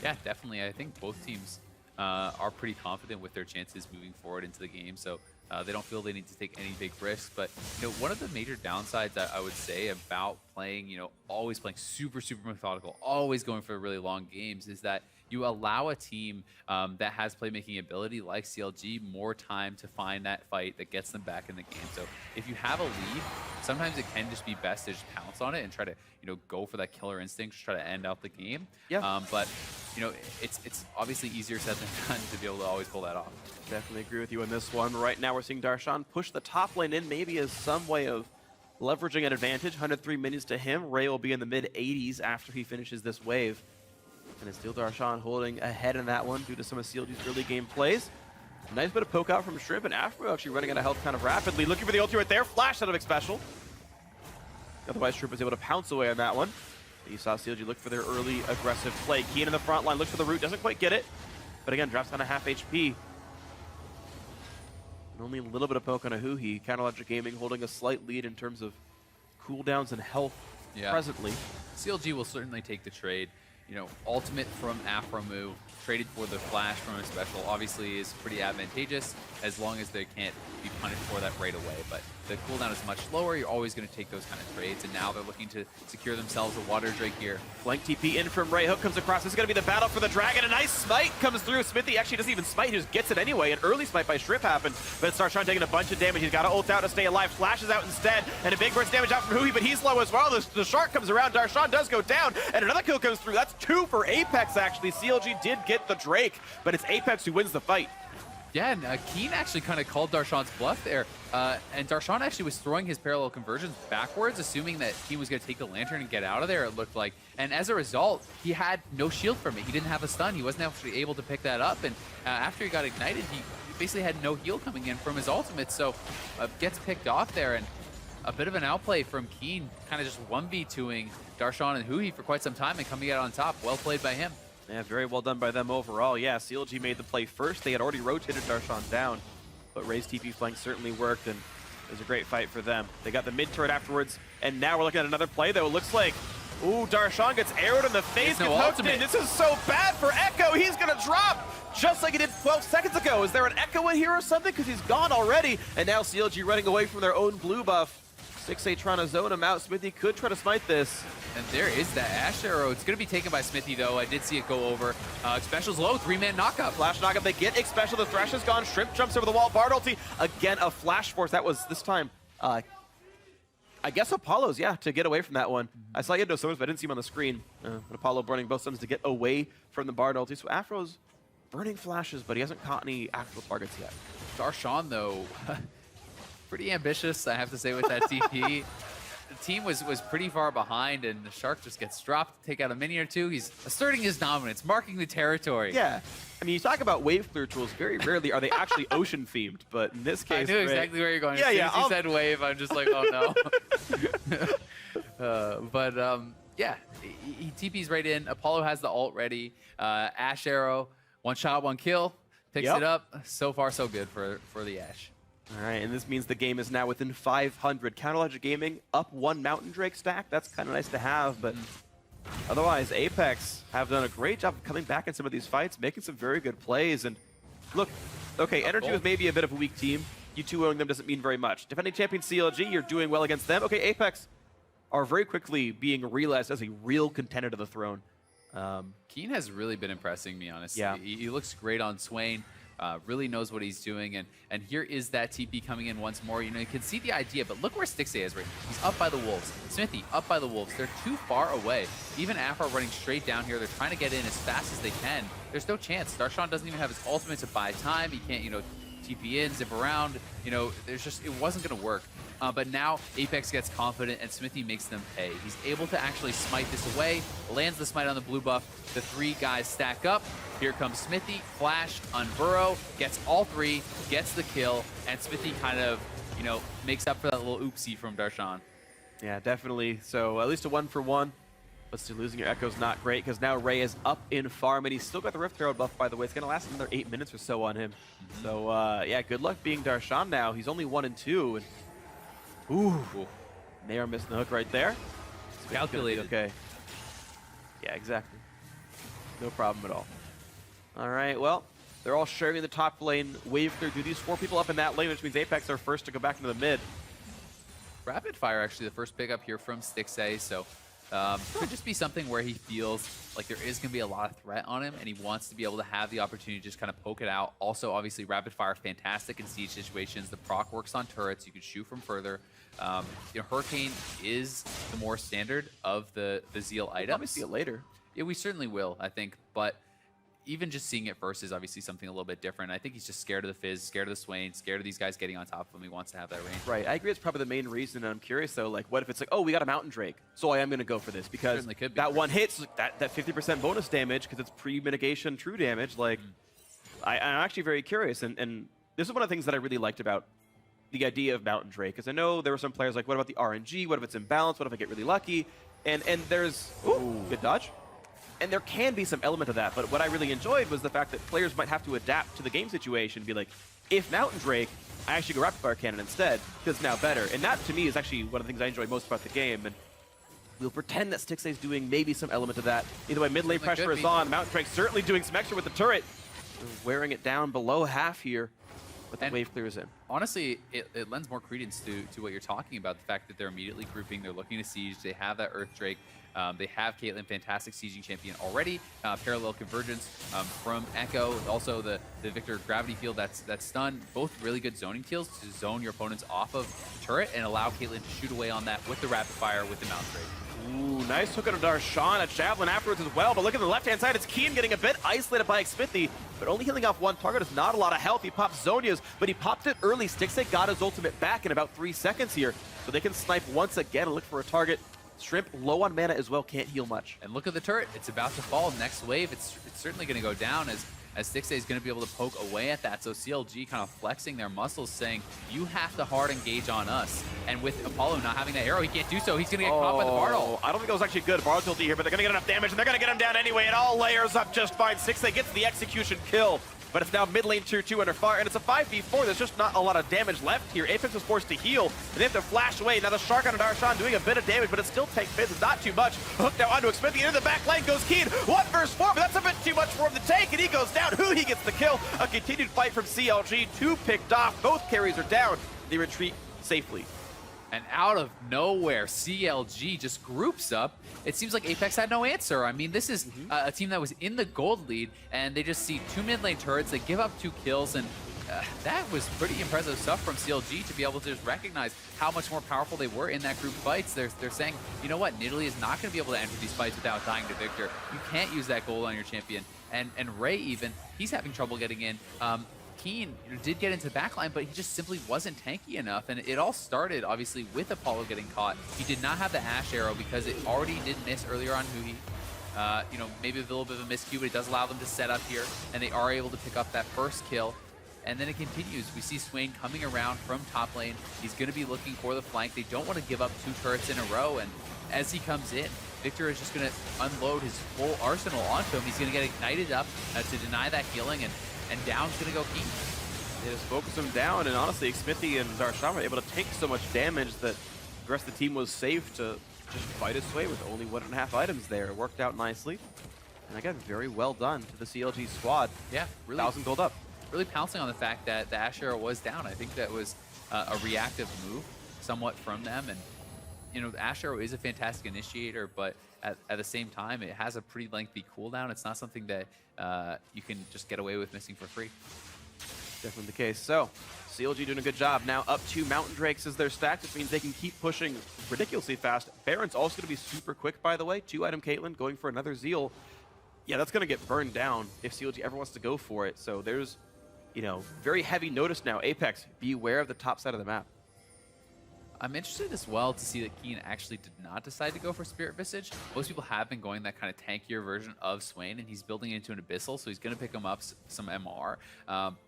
Yeah, definitely. I think both teams are pretty confident with their chances moving forward into the game. So they don't feel they need to take any big risks. But, you know, one of the major downsides I would say about playing, you know, always playing super, super methodical, always going for really long games is that you allow a team that has playmaking ability like CLG more time to find that fight that gets them back in the game. So if you have a lead, sometimes it can just be best to just pounce on it and try to, you know, go for that killer instinct to try to end out the game. But, you know, it's obviously easier said than done to be able to always pull that off.
Definitely agree with you on this one. Right now we're seeing Darshan push the top lane in maybe as some way of leveraging an advantage. 103 minutes to him. Ray will be in the mid-80s after he finishes this wave. And it's still Darshan holding ahead in that one due to some of CLG's early game plays. Nice bit of poke out from Shrimp, and Afro actually running out of health kind of rapidly. Looking for the ulti right there. Flash out of Big Special. Otherwise, Shrimp was able to pounce away on that one. You saw CLG look for their early aggressive play. Keen in the front line, looks for the root, doesn't quite get it. But again, drops down to half HP. And only a little bit of poke on a Huhi. CLG Gaming holding a slight lead in terms of cooldowns and health presently.
CLG will certainly take the trade. You know, ultimate from Afromu, traded for the flash from a special, obviously is pretty advantageous as long as they can't be punished for that right away. But the cooldown is much lower. You're always going to take those kind of trades, and now they're looking to secure themselves a water drake here.
Flank TP in from Ray. Hook comes across. This is going to be the battle for the dragon. A nice smite comes through. Smithy actually doesn't even smite. He just gets it anyway. An early smite by Shrimp happened, but it starts taking a bunch of damage. He's got to ult out to stay alive. Flashes out instead, and a big burst damage out from Huhi, but he's low as well. The shark comes around. Darshan does go down, and another kill comes through. That's 2 for APX, actually. CLG did get the Drake, but it's APX who wins the fight.
Yeah, and Keen actually kind of called Darshan's bluff there. And Darshan actually was throwing his parallel conversions backwards, assuming that Keen was going to take the lantern and get out of there, it looked like. And as a result, he had no shield from it. He didn't have a stun. He wasn't actually able to pick that up. And after he got ignited, he basically had no heal coming in from his ultimate. So gets picked off there. And a bit of an outplay from Keen, kind of just 1v2ing Darshan and Huhi for quite some time and coming out on top. Well played by him.
Yeah, very well done by them overall. Yeah, CLG made the play first. They had already rotated Darshan down, but Ray's TP flank certainly worked, and it was a great fight for them. They got the mid turret afterwards, and now we're looking at another play, though. It looks like, ooh, Darshan gets arrowed in the face, gets hooked in. This is so bad for Echo. He's going to drop, just like he did 12 seconds ago. Is there an Echo in here or something? Because he's gone already, and now CLG running away from their own blue buff. 6A trying to zone him out. Smithy could try to smite this.
And there is that Ash arrow. It's going to be taken by Smithy, though. I did see it go over. Special's low, 3-man knockup.
Flash knockup, they get Special. The Thresh is gone. Shrimp jumps over the wall. Bard ulti. Again, a flash force. That was, this time, I guess Apollo's, yeah, to get away from that one. I saw he had no summons, but I didn't see him on the screen. But Apollo burning both summons to get away from the Bard ulti. So Afro's burning flashes, but he hasn't caught any actual targets yet.
Darshan, though, pretty ambitious, I have to say, with that TP. The team was pretty far behind, and the Shark just gets dropped to take out a minion or two. He's asserting his dominance, marking the territory.
Yeah. I mean, you talk about wave clear tools, very rarely are they actually ocean themed, but in this case,
I knew exactly where you're going.
Yeah,
as soon as you said wave, I'm just like, oh no. Yeah, he TP's right in. Apollo has the ult ready. Ash arrow, one shot, one kill, picks it up. So far, so good for the Ash.
All right, and this means the game is now within 500. CLG Gaming up 1 Mountain Drake stack. That's kind of nice to have, but otherwise, APX have done a great job of coming back in some of these fights, making some very good plays. And look, okay, Energy was maybe a bit of a weak team. You 2-0ing them doesn't mean very much. Defending champion CLG, you're doing well against them. Okay, APX are very quickly being realized as a real contender to the throne.
Keen has really been impressing me, honestly.
Yeah.
He looks great on Swain. Really knows what he's doing, and here is that TP coming in once more. You know, you can see the idea, but look where Stixay is right now. He's up by the Wolves. Smithy up by the Wolves. They're too far away. Even Afro running straight down here. They're trying to get in as fast as they can. There's no chance. Darshan doesn't even have his ultimate to buy time. He can't, you know, TP in, zip around. You know, there's just, it wasn't going to work. But now APX gets confident, and Smithy makes them pay. He's able to actually smite this away, lands the smite on the blue buff. The 3 guys stack up. Here comes Smithy, flash, unburrow, gets all 3, gets the kill, and Smithy kind of, you know, makes up for that little oopsie from Darshan.
Yeah, definitely. So at least a 1-for-1. But still losing your Echo's not great, because now Ray is up in farm, and he's still got the Rift Herald buff, by the way. It's going to last another 8 minutes or so on him. So, yeah, good luck being Darshan now. He's only 1-2. And ooh, they are missing the hook right there.
Calculated.
Okay. Yeah, exactly. No problem at all. All right, well, they're all sharing the top lane. Wave clear. Do these 4 people up in that lane, which means APX are first to go back into the mid.
Rapid Fire, actually, the first pickup here from Stixay, so could just be something where he feels like there is going to be a lot of threat on him, and he wants to be able to have the opportunity to just kind of poke it out. Also, obviously, Rapid Fire, fantastic in siege situations. The proc works on turrets. You can shoot from further. You know, Hurricane is the more standard of the Zeal items.
We'll probably see it later.
Yeah, we certainly will, I think, but even just seeing it first is obviously something a little bit different. I think he's just scared of the Fizz, scared of the Swain, scared of these guys getting on top of him. He wants to have that range.
Right, I agree it's probably the main reason, and I'm curious though, like what if it's like, oh, we got a Mountain Drake, so I am going to go for this, because that one hits, like, that 50% bonus damage, because it's pre-mitigation true damage, like, I'm actually very curious, and this is one of the things that I really liked about the idea of Mountain Drake, because I know there were some players like, what about the RNG, what if it's imbalanced, what if I get really lucky, and there's, ooh, good dodge. And there can be some element of that, but what I really enjoyed was the fact that players might have to adapt to the game situation and be like, if Mountain Drake, I actually go Rapid Fire Cannon instead, because it's now better. And that, to me, is actually one of the things I enjoy most about the game. And we'll pretend that Stixxay is doing maybe some element of that. Either way, mid lane pressure is on. Mountain Drake certainly doing some extra with the turret. They're wearing it down below half here, but the wave clears in.
Honestly, it lends more credence to what you're talking about, the fact that they're immediately grouping, they're looking to siege, they have that Earth Drake. They have Caitlyn, fantastic sieging champion already. Parallel convergence from Echo. Also the Victor gravity field that's stunned. Both really good zoning kills to zone your opponents off of the turret and allow Caitlyn to shoot away on that with the rapid fire with the Mount Drake.
Ooh, nice hook out of Darshan, a javelin afterwards as well. But look at the left-hand side, it's Keen getting a bit isolated by Xmithie, but only healing off one target is not a lot of health. He pops Zhonya's, but he popped it early. Stixxay got his ultimate back in about 3 seconds here, so they can snipe once again and look for a target. Shrimp, low on mana as well, can't heal much.
And look at the turret, it's about to fall. Next wave, it's certainly going to go down as Stixxay is going to be able to poke away at that. So CLG kind of flexing their muscles, saying, you have to hard engage on us. And with Apollo not having that arrow, he can't do so. He's going to get caught by the Bardal.
I don't think it was actually good Bardal here, but they're going to get enough damage, and they're going to get him down anyway. It all layers up just fine. Stixxay gets the execution kill. But it's now mid lane tier 2 under fire, and it's a 5v4. There's just not a lot of damage left here. APX was forced to heal, and they have to flash away. Now the Shark on Darshan doing a bit of damage, but it's still tank Fizz. It's not too much. Hooked now onto Xmithie. Into the back lane goes Keen. 1 versus 4, but that's a bit too much for him to take, and he goes down. He gets the kill. A continued fight from CLG. 2 picked off. Both carries are down. They retreat safely.
And out of nowhere, CLG just groups up. It seems like APX had no answer. I mean, this is a team that was in the gold lead, and they just see 2 mid lane turrets. They give up 2 kills, and that was pretty impressive stuff from CLG to be able to just recognize how much more powerful they were in that group fights. They're saying, you know what, Nidalee is not going to be able to enter these fights without dying to Victor. You can't use that gold on your champion. And Ray even, he's having trouble getting in. Keen did get into the backline, but he just simply wasn't tanky enough. And it all started, obviously, with Apollo getting caught. He did not have the Ashe arrow because it already did miss earlier on Hui. You know, maybe a little bit of a miscue, but it does allow them to set up here, and they are able to pick up that first kill. And then it continues. We see Swain coming around from top lane. He's going to be looking for the flank. They don't want to give up 2 turrets in a row, and as he comes in, Victor is just going to unload his full arsenal onto him. He's going to get ignited up to deny that healing, and down's going to go Keen.
They just focus him down, and honestly, Xmithie and Darshan were able to take so much damage that the rest of the team was safe to just fight its way with only 1.5 items there. It worked out nicely, and again, very well done to the CLG squad.
Yeah, really.
1,000 gold up.
Really pouncing on the fact that the Ashe arrow was down. I think that was a reactive move somewhat from them, and you know, the Ashe arrow is a fantastic initiator, but at the same time, it has a pretty lengthy cooldown. It's not something that you can just get away with missing for free.
Definitely the case. So, CLG doing a good job. Now up 2 Mountain Drakes as they're stacked, which means they can keep pushing ridiculously fast. Baron's also going to be super quick, by the way. 2-item Caitlyn going for another Zeal. Yeah, that's going to get burned down if CLG ever wants to go for it. So there's, you know, very heavy notice now. Apex, beware of the top side of the map.
I'm interested as well to see that Keen actually did not decide to go for Spirit Visage. Most people have been going that kind of tankier version of Swain, and he's building into an Abyssal, so he's going to pick him up some MR.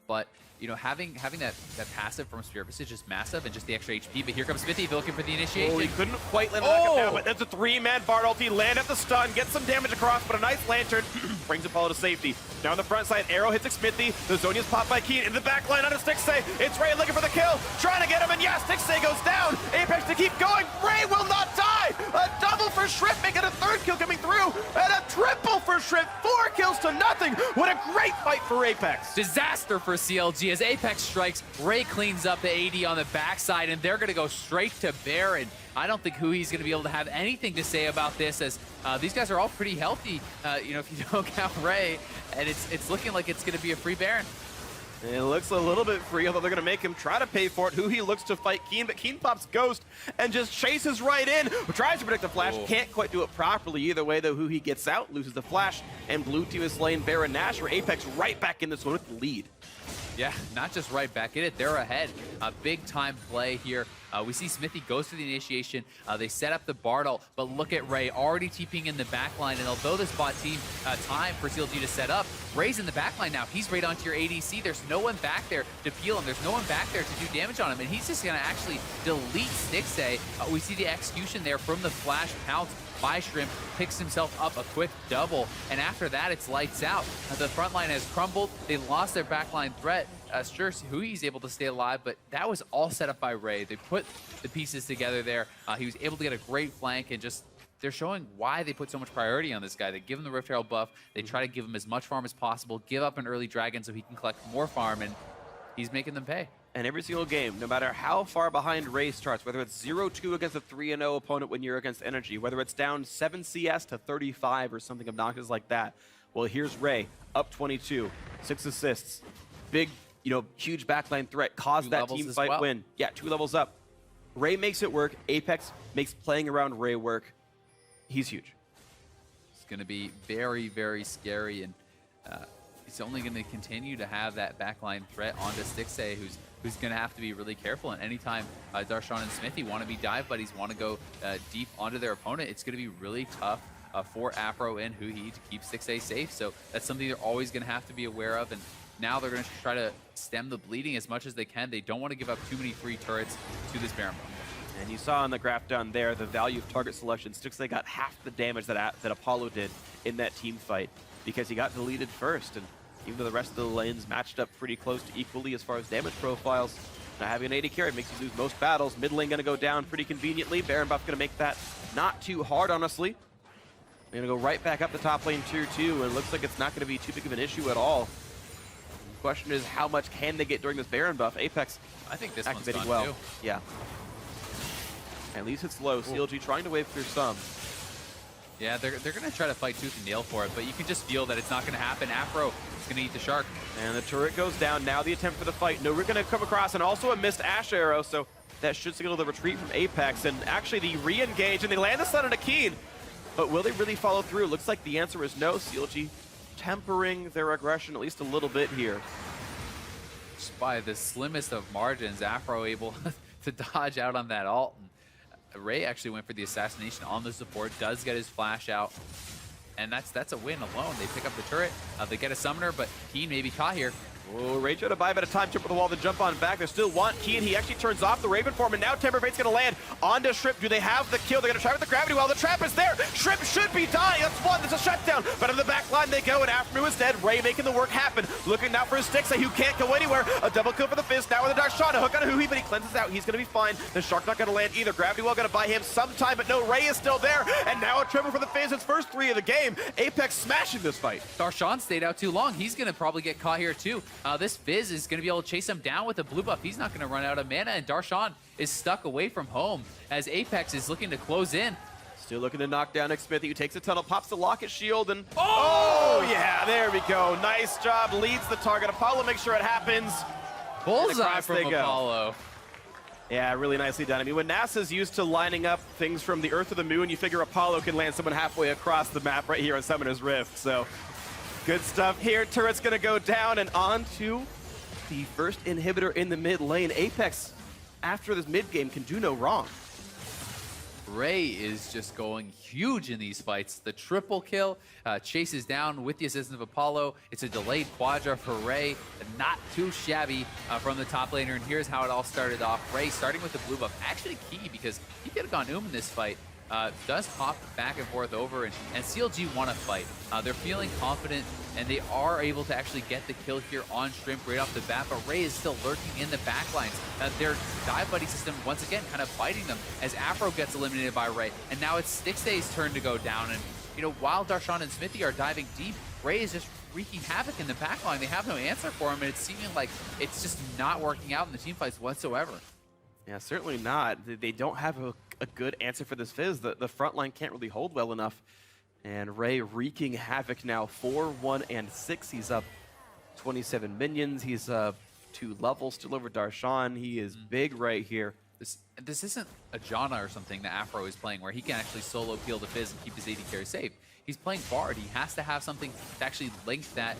But you know, having that passive from Spirit Visage is massive, and just the extra HP. But here comes Xmithie looking for the initiation.
Oh, he couldn't quite land it down, but that's a 3-man Bard ulti. Land at the stun, get some damage across, but a nice lantern brings Apollo to safety. Now on the front side, arrow hits Xmithie. The Zhonya's popped by Keen. In the back line under Stixxay. It's Ray looking for the kill, trying to get him, and yes, Stixxay goes down. Apex to keep going. Ray will not die. A double for Shrimp, making a 3rd kill coming through, and a triple for Shrimp. 4 kills to nothing. What a great fight for Apex.
Disaster for CLG as Apex strikes. Ray cleans up the AD on the backside, and they're going to go straight to Baron. I don't think Hui's going to be able to have anything to say about this, as these guys are all pretty healthy, you know, if you don't count Ray, and it's looking like it's going to be a free Baron.
It looks a little bit free, although they're going to make him try to pay for it. Huhi looks to fight Keen, but Keen pops Ghost and just chases right in. Tries to predict the flash, can't quite do it properly. Either way, though, Huhi gets out, loses the flash, and blue team is slain Baron Nash, or Apex right back in this one with the lead.
Yeah, not just right back in it, they're ahead. A big time play here. We see Smithy goes for the initiation. They set up the Bartle, but look at Ray already TPing in the backline. And although this bot team time for CLG to set up, Ray's in the backline now. He's right onto your ADC. There's no one back there to peel him. There's no one back there to do damage on him. And he's just going to actually delete Stixxay. We see the execution there from the flash pounce by Shrimp, picks himself up a quick double, and after that, it's lights out. The front line has crumbled. They lost their backline threat. Sure, Hui's able to stay alive, but that was all set up by Ray. They put the pieces together there. He was able to get a great flank, and just they're showing why they put so much priority on this guy. They give him the Rift Herald buff. They try to give him as much farm as possible, give up an early dragon so he can collect more farm, and he's making them pay.
And every single game, no matter how far behind Ray starts, whether it's 0-2 against a 3-0 opponent when you're against Energy, whether it's down 7 CS to 35 or something obnoxious like that, well, here's Ray, up 22, 6 assists, big, huge backline threat, caused that team fight win. Yeah, 2 levels up. Ray makes it work. Apex makes playing around Ray work. He's huge.
It's going to be very, very scary, and he's only going to continue to have that backline threat onto Stixxay, who's going to have to be really careful. And anytime Darshan and Smithy want to be dive buddies, want to go deep onto their opponent, it's going to be really tough for Afro and Huhi to keep Stixxay safe. So that's something they're always going to have to be aware of. And now they're going to try to stem the bleeding as much as they can. They don't want to give up too many free turrets to this Baron Buff.
And you saw on the graph down there the value of target selection. Stixxay got half the damage that Apollo did in that team fight because he got deleted first. And even though the rest of the lanes matched up pretty close to equally as far as damage profiles, now having an AD carry makes you lose most battles. Mid lane going to go down pretty conveniently. Baron Buff going to make that not too hard, honestly. They're going to go right back up the top lane tier 2, and it looks like it's not going to be too big of an issue at all. The question is, how much can they get during this Baron Buff? Apex,
I think this one's
activating
well.
Too. Yeah. At least it's low. CLG trying to wave through some.
Yeah, they're going to try to fight tooth and nail for it, but you can just feel that it's not going to happen. Afro is going to eat the shark.
And the turret goes down. Now the attempt for the fight. No, we're going to come across, and also a missed Ash arrow, so that should signal the retreat from Apex. And actually, the re-engage, and they land the stun on a Keen. But will they really follow through? Looks like the answer is no. CLG tempering their aggression at least a little bit here.
Just by the slimmest of margins, Afro able to dodge out on that ult. Ray actually went for the assassination on the support, does get his flash out, and that's a win alone. They pick up the turret, they get a summoner, but Keen may be caught here.
Oh, Ray tried to buy a bit of time, jump with the wall, then jump on back. They still want Keen. He actually turns off the Raven form, and now Timber Bait's going to land onto Shrimp. Do they have the kill? They're going to try with the gravity well. The trap is there. Shrimp should be dying. That's one. There's a shutdown. But in the back line they go, and Afternoon is dead. Ray making the work happen. Looking now for his Stixxay, who can't go anywhere. A double kill for the Fizz. Now with the Darshan. A hook on a Huhi, but he cleanses out. He's going to be fine. The Shark not going to land either. Gravity well going to buy him some time, but no, Ray is still there. And now a triple for the Fizz. His first 3 of the game. Apex smashing this fight.
Darshan stayed out too long. He's going to probably get caught here too. This Fizz is going to be able to chase him down with a blue buff. He's not going to run out of mana, and Darshan is stuck away from home as Apex is looking to close in.
Still looking to knock down Smithy, who takes a tunnel, pops the Locket shield, and oh yeah, there we go. Nice job, leads the target. Apollo makes sure it happens.
Bullseye from Apollo.
Yeah, really nicely done. I mean, when NASA's used to lining up things from the Earth to the Moon, you figure Apollo can land someone halfway across the map right here on Summoner's Rift. So good stuff here. Turret's gonna go down, and on to the first inhibitor in the mid lane. Apex, after this mid game, can do no wrong.
Ray is just going huge in these fights. The triple kill chases down with the assistance of Apollo. It's a delayed quadra for Ray. Not too shabby from the top laner. And here's how it all started off. Ray starting with the blue buff. Actually key because he could have gone in this fight. Does pop back and forth over, and CLG want to fight. They're feeling confident, and they are able to actually get the kill here on Shrimp right off the bat, but Ray is still lurking in the backlines. Their dive buddy system, once again, kind of fighting them as Afro gets eliminated by Ray, and now it's Stixxay's turn to go down, and while Darshan and Smithy are diving deep, Ray is just wreaking havoc in the backline. They have no answer for him, and it's seeming like it's just not working out in the team fights whatsoever.
Yeah, certainly not. They don't have a good answer for this Fizz. The front line can't really hold well enough. And Ray wreaking havoc now, 4-1 and 6. He's up 27 minions. He's 2 levels still over Darshan. He is big right here.
This isn't a Janna or something that Afro is playing where he can actually solo peel the Fizz and keep his AD carry safe. He's playing Bard. He has to have something to actually link that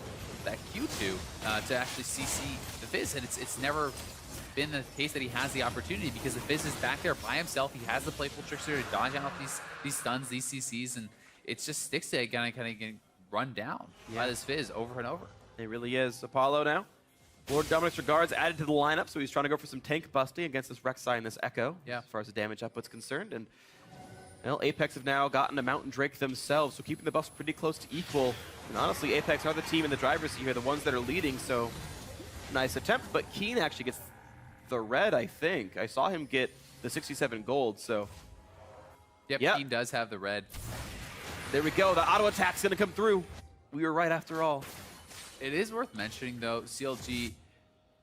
Q to actually CC the Fizz, and it's never been the case that he has the opportunity because the Fizz is back there by himself. He has the playful trickster to dodge out these stuns, these CCs, and it's just Sticks to kind of getting run down by this Fizz over and over.
It really is. Apollo now. Lord Dominic's Regards added to the lineup, so he's trying to go for some tank busting against this Rek'Sai and this Echo, as far as the damage output's concerned. And well, Apex have now gotten a Mountain Drake themselves, so keeping the buffs pretty close to equal. And honestly, Apex are the team in the driver's seat here, the ones that are leading, so nice attempt. But Keen actually gets the red, I think. I saw him get the 67 gold, so.
Yep, Keen does have the red.
There we go, the auto attack's gonna come through. We were right after all.
It is worth mentioning, though, CLG,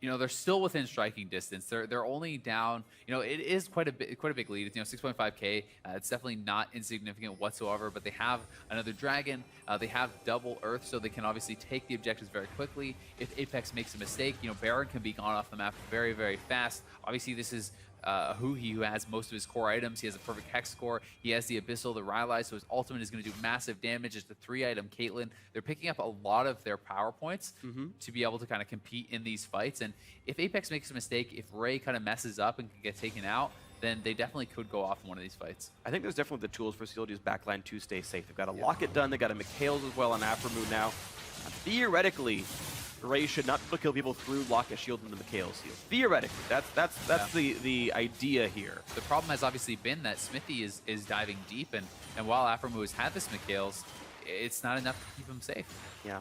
you know, they're still within striking distance. They're only down, you know, it is quite a big lead. It's, you know, 6.5K. It's definitely not insignificant whatsoever, but they have another dragon. They have double Earth, so they can obviously take the objectives very quickly. If Apex makes a mistake, you know, Baron can be gone off the map very, very fast. Obviously, this is who has most of his core items. He has a perfect Hex score. He has the Abyssal, the Rylai, so his ultimate is going to do massive damage. It's the 3-item Caitlyn. They're picking up a lot of their power points to be able to kind of compete in these fights. And if Apex makes a mistake, if Ray kind of messes up and can get taken out, then they definitely could go off in one of these fights.
I think there's definitely the tools for CLG's backline to stay safe. They've got a Locket done. They've got a Mikhail's as well on Afromoon now. Theoretically, Ray should not kill people through Locket shield into Mikhail's shield. Theoretically, that's the idea here.
The problem has obviously been that Smithy is diving deep, and while Afromoo has had this Mikhail's, it's not enough to keep him safe.
Yeah,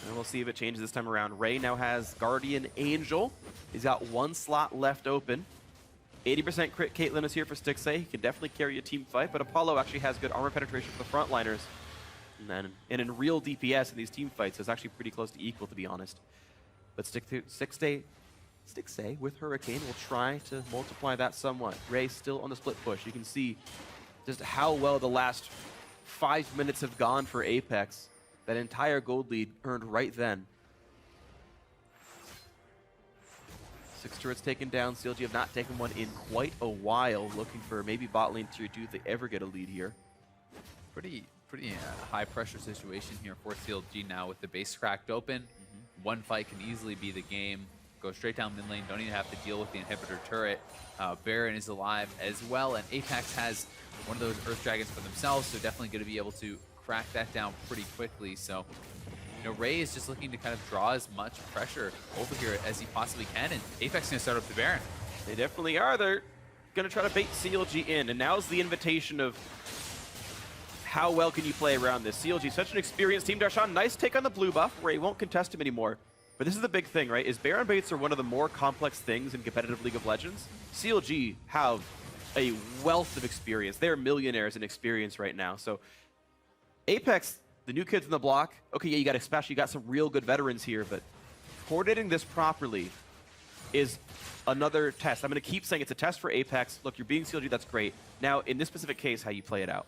and we'll see if it changes this time around. Ray now has Guardian Angel. He's got 1 slot left open. 80% crit Caitlyn is here for Stixay. He can definitely carry a team fight, but Apollo actually has good armor penetration for the frontliners. And in real DPS in these team fights, it's actually pretty close to equal, to be honest. But Stixay with Hurricane will try to multiply that somewhat. Ray still on the split push. You can see just how well the last 5 minutes have gone for Apex. That entire gold lead earned right then. 6 turrets taken down. CLG have not taken one in quite a while. Looking for maybe bot lane tier 2 if they ever get a lead here.
Pretty high pressure situation here for CLG now with the base cracked open. One fight can easily be the game. Go straight down mid lane, don't even have to deal with the inhibitor turret. Baron is alive as well, and Apex has one of those Earth Dragons for themselves, so definitely going to be able to crack that down pretty quickly. So, you know, Ray is just looking to kind of draw as much pressure over here as he possibly can, and Apex is going to start up the Baron.
They definitely are. They're going to try to bait CLG in, and now's the invitation of how well can you play around this? CLG, such an experienced team. Darshan, nice take on the blue buff, where he won't contest him anymore. But this is the big thing, right? Is Baron baits are one of the more complex things in competitive League of Legends. CLG have a wealth of experience. They're millionaires in experience right now. So Apex, the new kids on the block, okay, yeah, you got especially you got some real good veterans here, but coordinating this properly is another test. I'm going to keep saying it's a test for Apex. Look, you're being CLG, that's great. Now, in this specific case, how you play it out.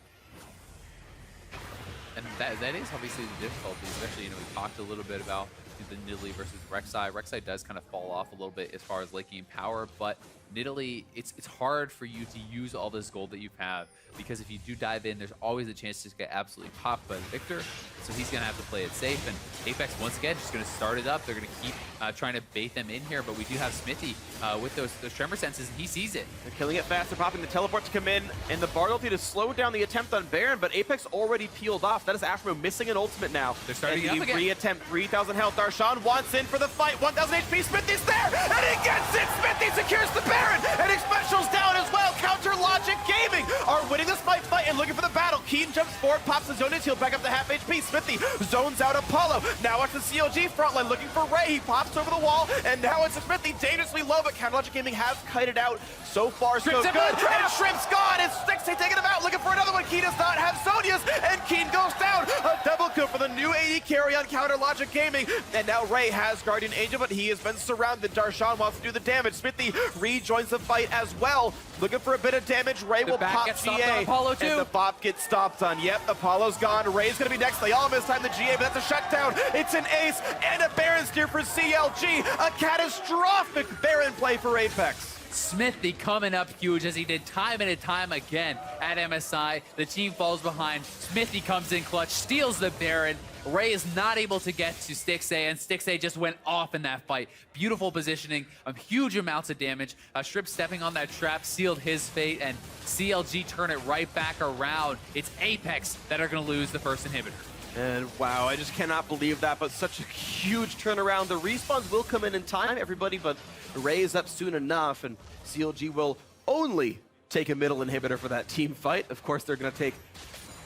And that is obviously the difficulty, especially, you know, we talked a little bit about the Nidalee versus Rek'Sai. Rek'Sai does kind of fall off a little bit as far as late game power, but Nidalee, it's hard for you to use all this gold that you have, because if you do dive in, there's always a chance to get absolutely popped by the Victor, so he's going to have to play it safe, and Apex, once again, just going to start it up. They're going to keep trying to bait them in here, but we do have Smithy with those tremor senses, and he sees it.
They're killing it fast. They're popping the teleport to come in, and the Bard ulti to slow down the attempt on Baron, but Apex already peeled off. That is Afro missing an ultimate now.
They're starting to
re-attempt. 3,000 health. Darshan wants in for the fight. 1,000 HP. Smithy's there, and he gets it. Smithy secures the Baron, and Special's down as well. Counter Logic Gaming are winning this fight and looking for the battle. Keen jumps forward, pops the zone, he'll back up to half HP. Smithy zones out Apollo. Now watch the CLG frontline looking for Ray. He pops over the wall, and now it's Smithy dangerously low, but Counter Logic Gaming has kited out. So far, so good. And Shrimp's gone, and Stixay taking him out, looking for another one. Keen does not have Sonya's, and Keen goes down. A double kill for the new AD carry on Counter Logic Gaming. And now Ray has Guardian Angel, but he has been surrounded. Darshan wants to do the damage. Smithy rejoins the fight as well. Looking for a bit of damage. Ray will pop GA,
Apollo too.
and the bop gets stopped on. Yep, Yep, Apollo's gone. Ray's gonna be next. They all mistime the GA, but that's a shutdown. It's an ace and a Baron steer for CLG. A catastrophic Baron play for Apex.
Smithy coming up huge as he did time and time again at MSI. The team falls behind. Smithy comes in clutch, steals the Baron. Ray is not able to get to Stixxay, and Stixxay just went off in that fight. Beautiful positioning, huge amounts of damage. Strip stepping on that trap sealed his fate, and CLG turn it right back around. It's Apex that are going to lose the first inhibitor.
And wow, I just cannot believe that, but such a huge turnaround. The respawns will come in time, everybody, but Ray is up soon enough, and CLG will only take a middle inhibitor for that team fight. Of course, they're going to take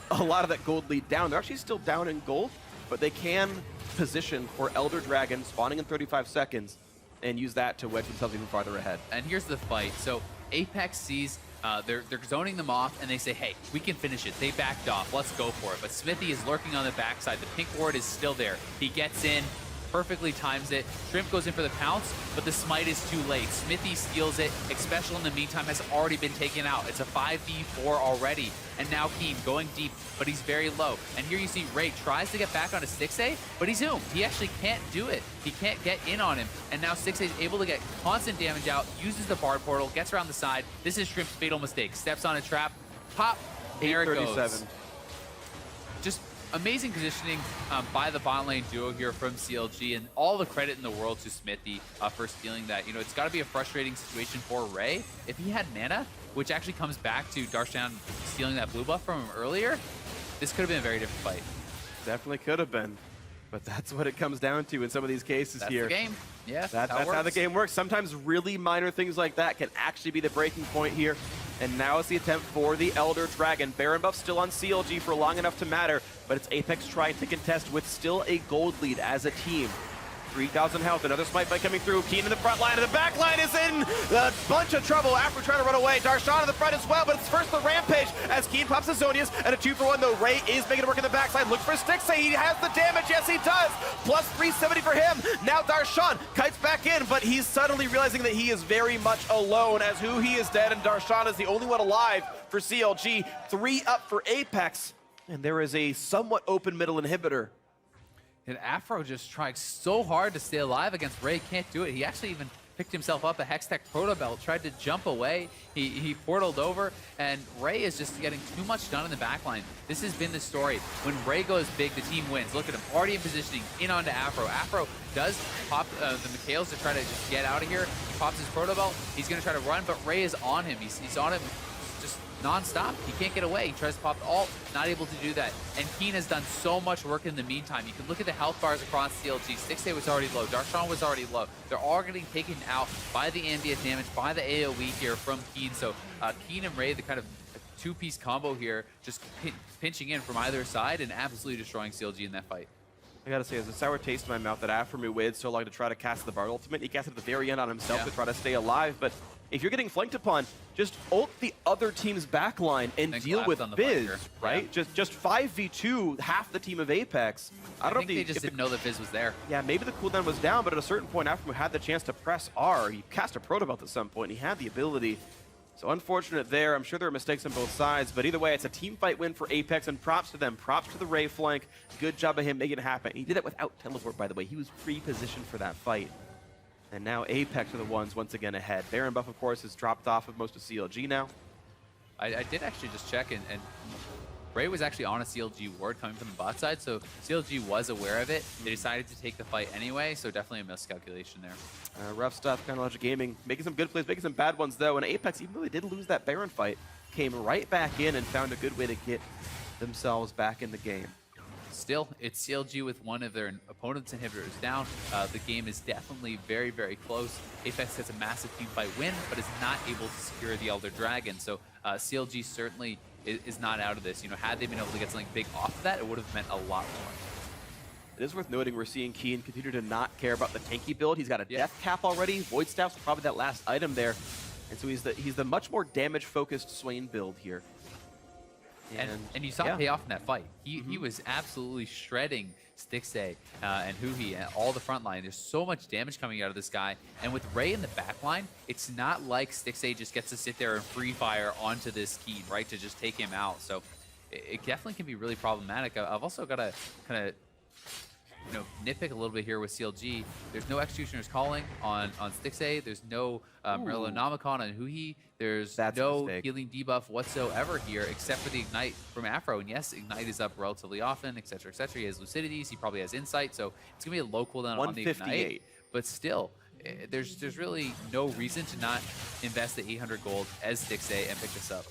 a lot of that gold lead down. They're actually still down in gold, but they can position for Elder Dragon spawning in 35 seconds and use that to wedge themselves even farther ahead.
And here's the fight. So Apex sees they're zoning them off, and they say, hey, we can finish it. They backed off. Let's go for it. But Smithy is lurking on the backside. The pink ward is still there. He gets in, perfectly times it. Shrimp goes in for the pounce, but the smite is too late. Smithy steals it. Expecial in the meantime has already been taken out. It's a 5v4 already. And now Keen going deep, but he's very low. And here you see Ray tries to get back onto Stixxay, but he's zoomed. He actually can't do it. He can't get in on him. And now Stixxay is able to get constant damage out, uses the Bard Portal, gets around the side. This is Shrimp's fatal mistake. Steps on a trap, pop, there it goes. Just amazing positioning by the bot lane duo here from CLG, and all the credit in the world to Smithy for stealing that. You know, it's got to be a frustrating situation for Ray. If he had mana, which actually comes back to Darshan stealing that blue buff from him earlier, this could have been a very different fight.
Definitely could have been, but that's what it comes down to in some of these cases here.
That's the game. Yeah,
that's how the game works. Sometimes really minor things like that can actually be the breaking point here. And now it's the attempt for the Elder Dragon. Baron buff still on CLG for long enough to matter, but it's Apex trying to contest with still a gold lead as a team. 3,000 health, another smite by coming through. Keen in the front line, and the back line is in a bunch of trouble after trying to run away. Darshan in the front as well, but it's first the Rampage as Keen pops the Zonius, and a 2-for-1 though. Ray is making it work in the backside. Look for Stixxay, he has the damage, yes he does! Plus 370 for him. Now Darshan kites back in, but he's suddenly realizing that he is very much alone as who he is dead, and Darshan is the only one alive for CLG. 3 up for Apex, and there is a somewhat open middle inhibitor.
And Afro just tried so hard to stay alive against Ray, can't do it. He actually even picked himself up a Hextech Proto Belt, tried to jump away. He portaled over, and Ray is just getting too much done in the backline. This has been the story. When Ray goes big, the team wins. Look at him, already in positioning, in onto Afro. Afro does pop the Mikhails to try to just get out of here. He pops his Proto Belt. He's going to try to run, but Ray is on him. He's on him just non-stop. He can't get away. He tries to pop the ult, not able to do that. And Keen has done so much work in the meantime. You can look at the health bars across CLG. Stixxay was already low. Darshan was already low. They're all getting taken out by the ambient damage, by the AoE here from Keen. So Keen and Ray, the kind of two-piece combo here, just pinching in from either side and absolutely destroying CLG in that fight.
I gotta say, there's a sour taste in my mouth that Afremu waited so long to try to cast the Bard ultimate. He cast it at the very end on himself to try to stay alive, but if you're getting flanked upon, just ult the other team's backline and deal with Viz, right? Yeah. Just 5v2 half the team of Apex.
I think they just didn't know that Viz was there.
Yeah, maybe the cooldown was down, but at a certain point, Afremu had the chance to press R. He cast a Proto Belt at some point, and he had the ability. So unfortunate there. I'm sure there are mistakes on both sides, but either way, it's a team fight win for Apex, and props to them. Props to the Ray flank. Good job of him making it happen. He did it without teleport, by the way. He was pre-positioned for that fight. And now Apex are the ones once again ahead. Baron buff, of course, has dropped off of most of CLG now.
I did actually just check, and Ray was actually on a CLG ward coming from the bot side, so CLG was aware of it. They decided to take the fight anyway, so definitely a miscalculation there.
Rough stuff, kind of Logic Gaming. Making some good plays, making some bad ones, though. And Apex, even though they did lose that Baron fight, came right back in and found a good way to get themselves back in the game.
Still, it's CLG with one of their opponent's inhibitors down. The game is definitely very, very close. Apex gets a massive team fight win, but is not able to secure the Elder Dragon. So CLG certainly is not out of this. You know, had they been able to get something big off of that, it would have meant a lot more.
It is worth noting we're seeing Keen continue to not care about the tanky build. He's got a death cap already. Void Staff's probably that last item there. And so he's the much more damage-focused Swain build here.
And you saw it pay off in that fight. He was absolutely shredding Stixxay and Huhi and all the front line. There's so much damage coming out of this guy. And with Ray in the back line, it's not like Stixxay just gets to sit there and free fire onto this Keen, right, to just take him out. So it definitely can be really problematic. I've also got to kind of nitpick a little bit here with CLG. There's no Executioner's Calling on Stixxay. There's no Nomicon on Huhi. There's no healing debuff whatsoever here, except for the Ignite from Afro. And yes, Ignite is up relatively often, etc., etc. He has Lucidities. He probably has Insight, so it's gonna be a low cooldown on the Ignite. But still, there's really no reason to not invest the 800 gold as Stixxay and pick this up.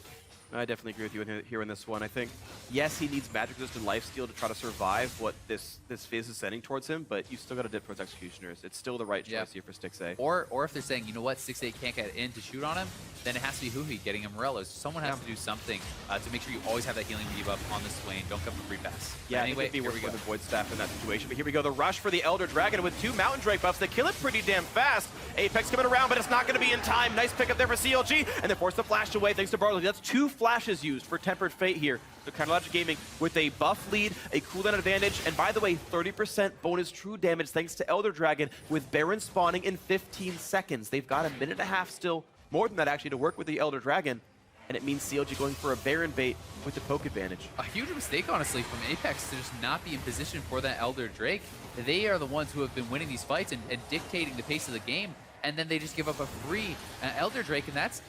I definitely agree with you here in this one. I think, yes, he needs magic resistant lifesteal to try to survive what this phase is sending towards him, but you still got to dip towards Executioners. It's still the right choice here for Stixxay.
Or if they're saying, you know what, Stixxay can't get in to shoot on him, then it has to be Huhi getting him Morellos. Someone has to do something to make sure you always have that healing debuff on the Swain. Don't come for free pass.
Yeah,
anyway,
here we go. The Void Staff in that situation. But here we go. The rush for the Elder Dragon with 2 Mountain Drake buffs. They kill it pretty damn fast. Apex coming around, but it's not going to be in time. Nice pickup there for CLG, and they force the flash away thanks to Barley. That's 2 flashes used for Tempered Fate here. So Chronologic Gaming with a buff lead, a cooldown advantage, and by the way, 30% bonus true damage thanks to Elder Dragon with Baron spawning in 15 seconds. They've got a minute and a half still, more than that actually, to work with the Elder Dragon, and it means CLG going for a Baron bait with the poke advantage.
A huge mistake, honestly, from Apex to just not be in position for that Elder Drake. They are the ones who have been winning these fights and dictating the pace of the game, and then they just give up a free Elder Drake, and that's,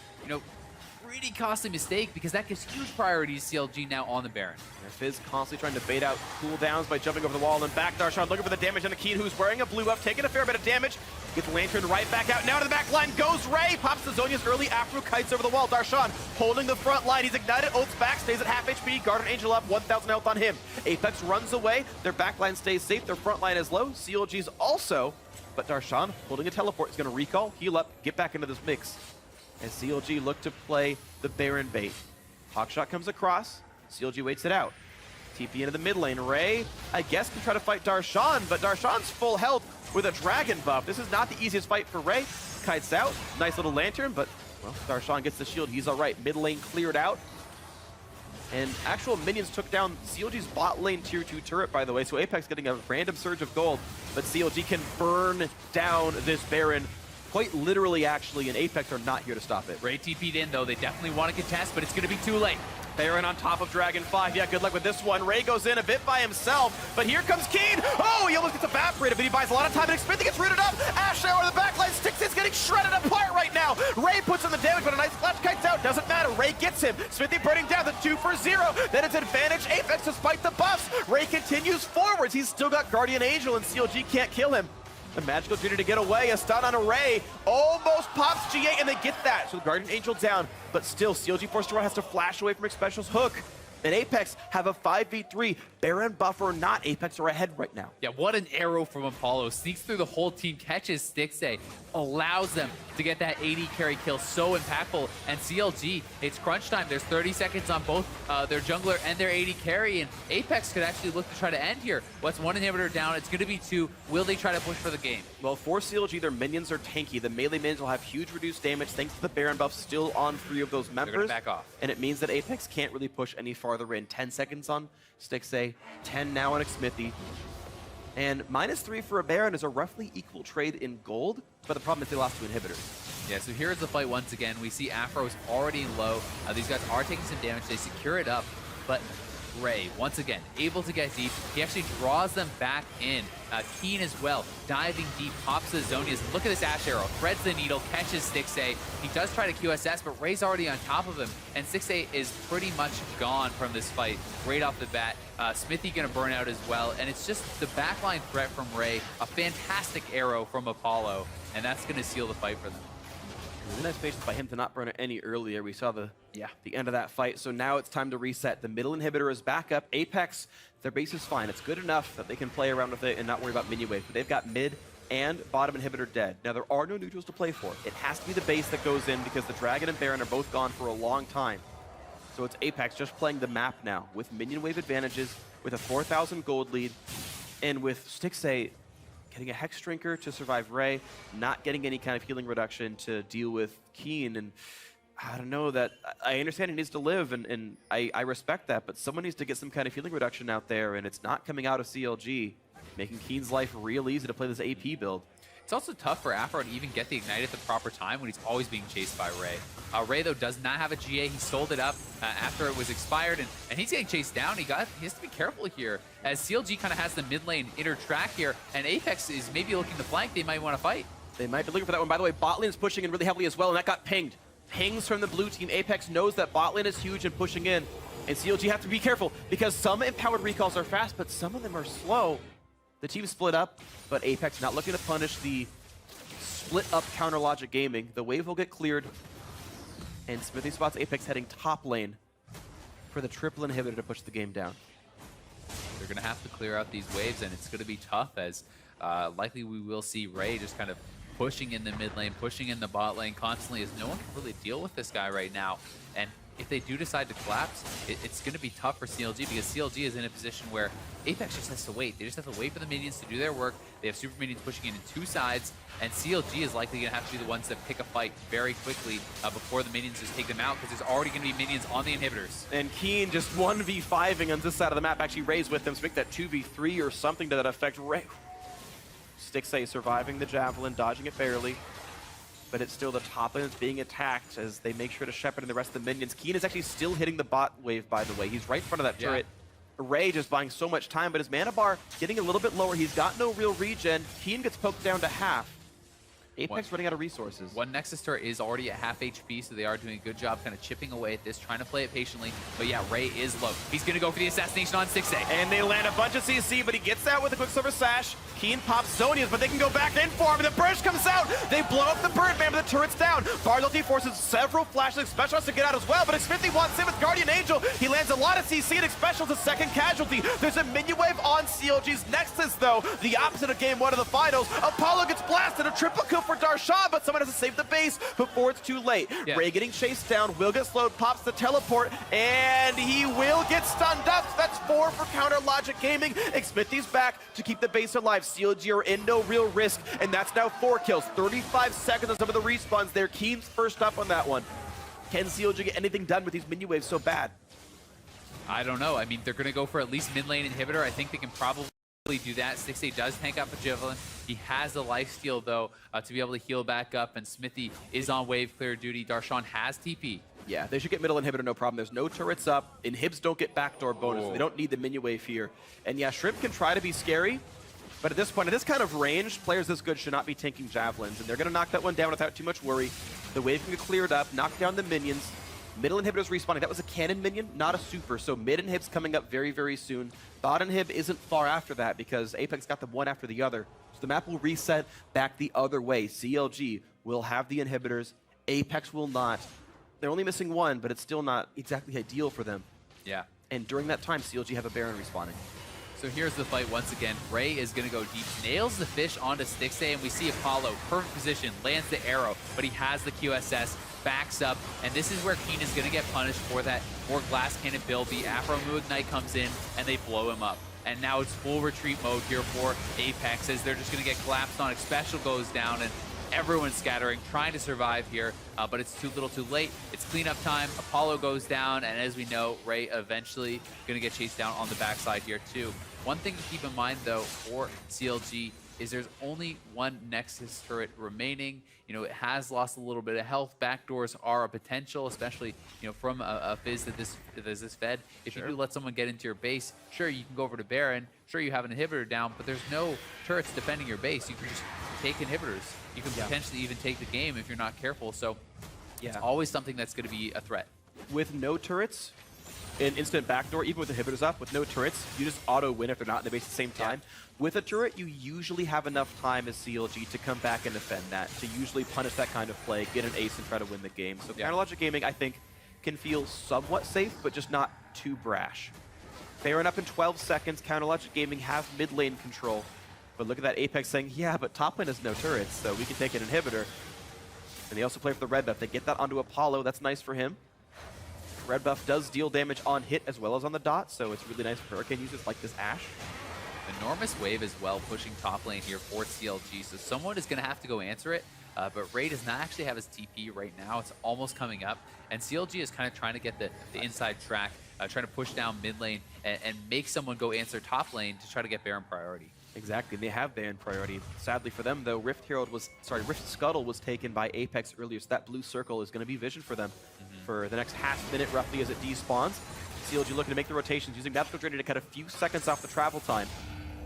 pretty costly mistake because that gives huge priority to CLG now on the Baron.
Fizz constantly trying to bait out cooldowns by jumping over the wall and back. Darshan looking for the damage on the Keen, who's wearing a blue up, taking a fair bit of damage. Gets the Lantern right back out. Now to the back line goes Ray. Pops the Zhonya's early Afro kites over the wall. Darshan holding the front line. He's ignited. Ult's back. Stays at half HP. Guardian Angel up. 1,000 health on him. Apex runs away. Their back line stays safe. Their front line is low. CLG's also. But Darshan holding a teleport. Is going to recall, heal up, get back into this mix. As CLG look to play the Baron bait. Hawkshot comes across. CLG waits it out. TP into the mid lane. Ray, I guess, can try to fight Darshan, but Darshan's full health with a dragon buff. This is not the easiest fight for Ray. Kites out. Nice little lantern, but, well, Darshan gets the shield. He's all right. Mid lane cleared out. And actual minions took down CLG's bot lane tier 2 turret, by the way, so Apex getting a random surge of gold, but CLG can burn down this Baron quite literally, actually, and Apex are not here to stop it.
Ray TP'd in, though. They definitely want to contest, but it's going to be too late.
Baron on top of Dragon 5. Yeah, good luck with this one. Ray goes in a bit by himself, but here comes Keen. Oh, he almost gets evaporated, but he buys a lot of time, and Xmithie gets rooted up. Ash Arrow in the backline. Stixxay's getting shredded apart right now. Ray puts in the damage, but a nice flash kites out. Doesn't matter. Ray gets him. Xmithie burning down the 2 for 0. Then it's advantage Apex despite the buffs. Ray continues forwards. He's still got Guardian Angel, and CLG can't kill him. A magical Junior to get away, a stun on a Ray, almost pops G8, and they get that. So the Guardian Angel down, but still, CLG forced to run, has to flash away from Xpecial's hook. And Apex have a 5v3. Baron buff or not, Apex are ahead right now.
Yeah, what an arrow from Apollo. Sneaks through the whole team, catches Stixxay, allows them to get that 80 carry kill. So impactful. And CLG, it's crunch time. There's 30 seconds on both their jungler and their 80 carry. And Apex could actually look to try to end here. What's 1 inhibitor down? It's going to be 2. Will they try to push for the game?
Well, for CLG, their minions are tanky. The melee minions will have huge reduced damage thanks to the Baron buff still on 3 of those members.
They're going to back off.
And it means that Apex can't really push any farther in. 10 seconds on Stixxay, 10 now on Xmithie. And -3 for a Baron is a roughly equal trade in gold, but the problem is they lost 2 inhibitors.
Yeah, so here's the fight once again. We see Afro's already low. These guys are taking some damage. They secure it up, but Ray, once again, able to get deep. He actually draws them back in. Keen as well, diving deep, pops the Zhonya's. Look at this Ash Arrow, threads the needle, catches Stixxay. He does try to QSS, but Ray's already on top of him, and Stixxay is pretty much gone from this fight right off the bat. Xmithie gonna burn out as well, and it's just the backline threat from Ray, a fantastic arrow from Apollo, and that's gonna seal the fight for them.
Really nice patience by him to not burn it any earlier. We saw the end of that fight. So now it's time to reset. The middle inhibitor is back up. Apex, their base is fine. It's good enough that they can play around with it and not worry about minion wave. But they've got mid and bottom inhibitor dead. Now there are no neutrals to play for. It has to be the base that goes in because the Dragon and Baron are both gone for a long time. So it's Apex just playing the map now with minion wave advantages, with a 4,000 gold lead, and with Stixxay getting a Hex Drinker to survive Ray, not getting any kind of healing reduction to deal with Keen. And I don't know, that I understand he needs to live, and I respect that, but someone needs to get some kind of healing reduction out there, and it's not coming out of CLG, making Keen's life real easy to play this AP build.
It's also tough for Afro to even get the Ignite at the proper time when he's always being chased by Ray. Ray, though, does not have a GA. He sold it up after it was expired, and he's getting chased down. He has to be careful here, as CLG kind of has the mid lane inner track here, and Apex is maybe looking to flank. They might want to fight.
They might be looking for that one. By the way, bot lane is pushing in really heavily as well, and that got pinged. Pings from the blue team. Apex knows that bot lane is huge and pushing in, and CLG have to be careful because some empowered recalls are fast, but some of them are slow. The team split up, but Apex not looking to punish the split up counter logic gaming. The wave will get cleared, and Smithy spots Apex heading top lane for the triple inhibitor to push the game down.
They're going to have to clear out these waves, and it's going to be tough, as likely we will see Ray just kind of pushing in the mid lane, pushing in the bot lane constantly, as no one can really deal with this guy right now. And if they do decide to collapse, it's going to be tough for CLG, because CLG is in a position where Apex just has to wait. They just have to wait for the minions to do their work. They have super minions pushing in two sides, and CLG is likely going to have to be the ones that pick a fight very quickly before the minions just take them out, because there's already going to be minions on the inhibitors.
And Keen just 1v5ing on this side of the map, actually Ray's with them, so make that 2v3 or something to that effect. Ray. Stixxay surviving the Javelin, dodging it barely. But it's still the top lane that's being attacked as they make sure to shepherd in the rest of the minions. Keen is actually still hitting the bot wave, by the way. He's right in front of that turret. Ray just buying so much time, but his mana bar getting a little bit lower. He's got no real regen. Keen gets poked down to half. Apex running out of resources.
One Nexus turret is already at half HP, so they are doing a good job kind of chipping away at this, trying to play it patiently. But yeah, Ray is low. He's going to go for the assassination on Stixxay.
And they land a bunch of CC, but he gets out with a Quicksilver Sash. Keen pops Zonia's, but they can go back in for him, and the burst comes out. They blow up the Birdman, but the turret's down. Barloti forces several flashes, Specialists to get out as well, but Xfinity wants him with Guardian Angel. He lands a lot of CC, and Special's a second casualty. There's a minion wave on CLG's Nexus, though. The opposite of game one of the finals. Apollo gets blasted, a triple kill for Darshan, but someone has to save the base before it's too late. Ray getting chased down, will get slowed, pops the teleport, and he will get stunned up. That's 4 for Counter Logic Gaming. Xfinithy's back to keep the base alive. CLG are in no real risk, and that's now 4 kills. 35 seconds on some of the respawns there. Keen's first up on that one. Can CLG get anything done with these minion waves so bad?
I don't know. I mean, they're going to go for at least mid lane inhibitor. I think they can probably do that. Stixxay does tank up a Javelin. He has the lifesteal, though, to be able to heal back up, and Smithy is on wave clear duty. Darshan has TP.
Yeah, they should get middle inhibitor, no problem. There's no turrets up. Inhibs don't get backdoor bonus. They don't need the minion wave here. And yeah, Shrimp can try to be scary, but at this point, at this kind of range, players this good should not be tanking Javelins, and they're going to knock that one down without too much worry. The wave can get cleared up, knock down the minions. Middle inhibitor's respawning. That was a cannon minion, not a super, so mid inhib's coming up very, very soon. Bot inhib isn't far after that because Apex got them one after the other. So the map will reset back the other way. CLG will have the inhibitors. Apex will not. They're only missing one, but it's still not exactly ideal for them.
Yeah.
And during that time, CLG have a Baron respawning.
So here's the fight once again. Ray is going to go deep, nails the fish onto Stixxay, and we see Apollo, perfect position, lands the arrow, but he has the QSS, backs up, and this is where Keen is going to get punished for that more glass cannon build. The Afro Ignite comes in, and they blow him up. And now it's full retreat mode here for Apex, as they're just going to get collapsed on. Special goes down, and everyone's scattering, trying to survive here, but it's too little too late. It's cleanup time. Apollo goes down, and as we know, Ray eventually going to get chased down on the backside here too. One thing to keep in mind, though, for CLG is there's only one Nexus turret remaining. You know, it has lost a little bit of health. Backdoors are a potential, especially, you know, from a Fizz that this fed. If you do let someone get into your base, sure, you can go over to Baron. Sure, you have an inhibitor down, but there's no turrets defending your base. You can just take inhibitors. You can potentially even take the game if you're not careful. So it's always something that's going to be a threat.
With no turrets, an instant backdoor, even with inhibitors up, with no turrets, you just auto-win if they're not in the base at the same time. With a turret, you usually have enough time as CLG to come back and defend that, to usually punish that kind of play, get an ace, and try to win the game. So Counter Logic Gaming, I think, can feel somewhat safe, but just not too brash. Baron up in 12 seconds. Counter Logic Gaming have mid lane control. But look at that Apex saying, yeah, but top lane has no turrets, so we can take an inhibitor. And they also play for the red buff. They get that onto Apollo. That's nice for him. Red buff does deal damage on hit as well as on the dot, so it's really nice for Hurricane users like this Ashe.
Enormous wave as well, pushing top lane here for CLG, so someone is going to have to go answer it. But Ray does not actually have his TP right now. It's almost coming up, and CLG is kind of trying to get the inside track, trying to push down mid lane and make someone go answer top lane to try to get Baron priority.
Exactly, they have Baron priority. Sadly for them though, Rift Scuttle was taken by Apex earlier, so that blue circle is going to be vision for them for the next half minute roughly as it despawns. CLG looking to make the rotations, using that ready to cut a few seconds off the travel time.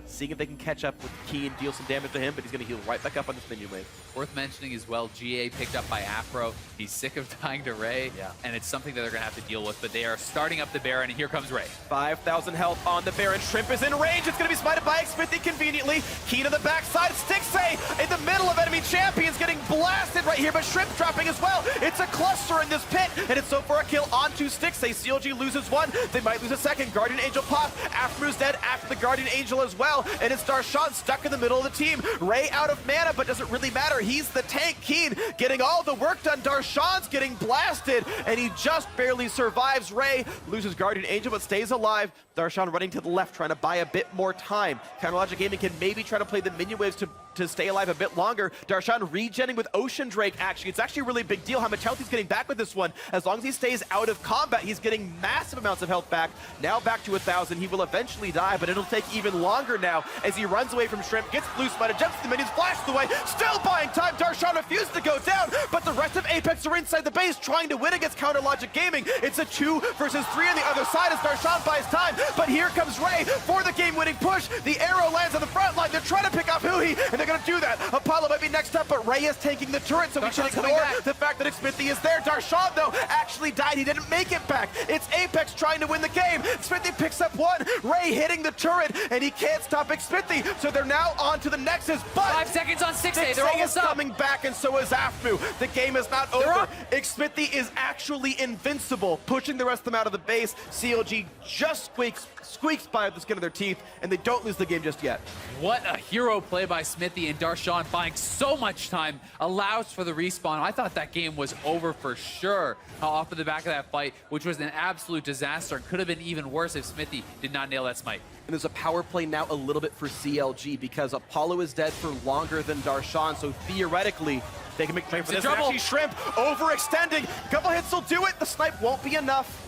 Seeing if they can catch up with Keen, deal some damage to him, but he's going to heal right back up on this minion wave.
Worth mentioning as well, GA picked up by Afro. He's sick of dying to Ray, and it's something that they're going to have to deal with, but they are starting up the Baron, and here comes Ray.
5,000 health on the Baron. Shrimp is in range. It's going to be smited by Xmithy conveniently. Keen to the backside. Stixay in the middle of enemy champions getting blasted right here, but Shrimp dropping as well. It's a cluster in this pit, and it's so far a kill onto Stixay. CLG loses one. They might lose a second. Guardian Angel pop. Afro's dead after the Guardian Angel as well. And it's Darshan stuck in the middle of the team. Ray out of mana, but doesn't really matter. He's the tank. Keen getting all the work done. Darshan's getting blasted, and he just barely survives. Ray loses Guardian Angel, but stays alive. Darshan running to the left, trying to buy a bit more time. Counterlogic Gaming can maybe try to play the minion waves to stay alive a bit longer. Darshan regenning with Ocean Drake, actually. It's actually a really big deal how much health he's getting back with this one. As long as he stays out of combat, he's getting massive amounts of health back. Now back to 1,000. He will eventually die, but it'll take even longer now as he runs away from Shrimp, gets blue smited, jumps to the minions, flashes away, still buying time. Darshan refuses to go down, but the rest of Apex are inside the base trying to win against Counterlogic Gaming. It's a 2 versus 3 on the other side as Darshan buys time, but here comes Ray for the game-winning push. The arrow lands on the front line. They're trying to pick off Huhi, and they're going to do that. Apollo might be next up, but Ray is taking the turret, so we should ignore the fact that Xmithy is there. Darshan, though, actually died. He didn't make it back. It's Apex trying to win the game. Xmithy picks up one. Ray hitting the turret, and he can't stop Xmithy, so they're now on to the Nexus, but
5 seconds on Stixay. They're almost
is coming back, and so is Afmu. The game is not over. Xmithy is actually invincible, pushing the rest of them out of the base. CLG just squeaks by the skin of their teeth, and they don't lose the game just yet.
What a hero play by Smithy, and Darshan buying so much time allows for the respawn. I thought that game was over for sure off of the back of that fight, which was an absolute disaster. Could have been even worse if Smithy did not nail that smite.
And there's a power play now a little bit for CLG because Apollo is dead for longer than Darshan, so theoretically, they can make trade for this. Actually, Shrimp overextending. Couple hits will do it. The snipe won't be enough.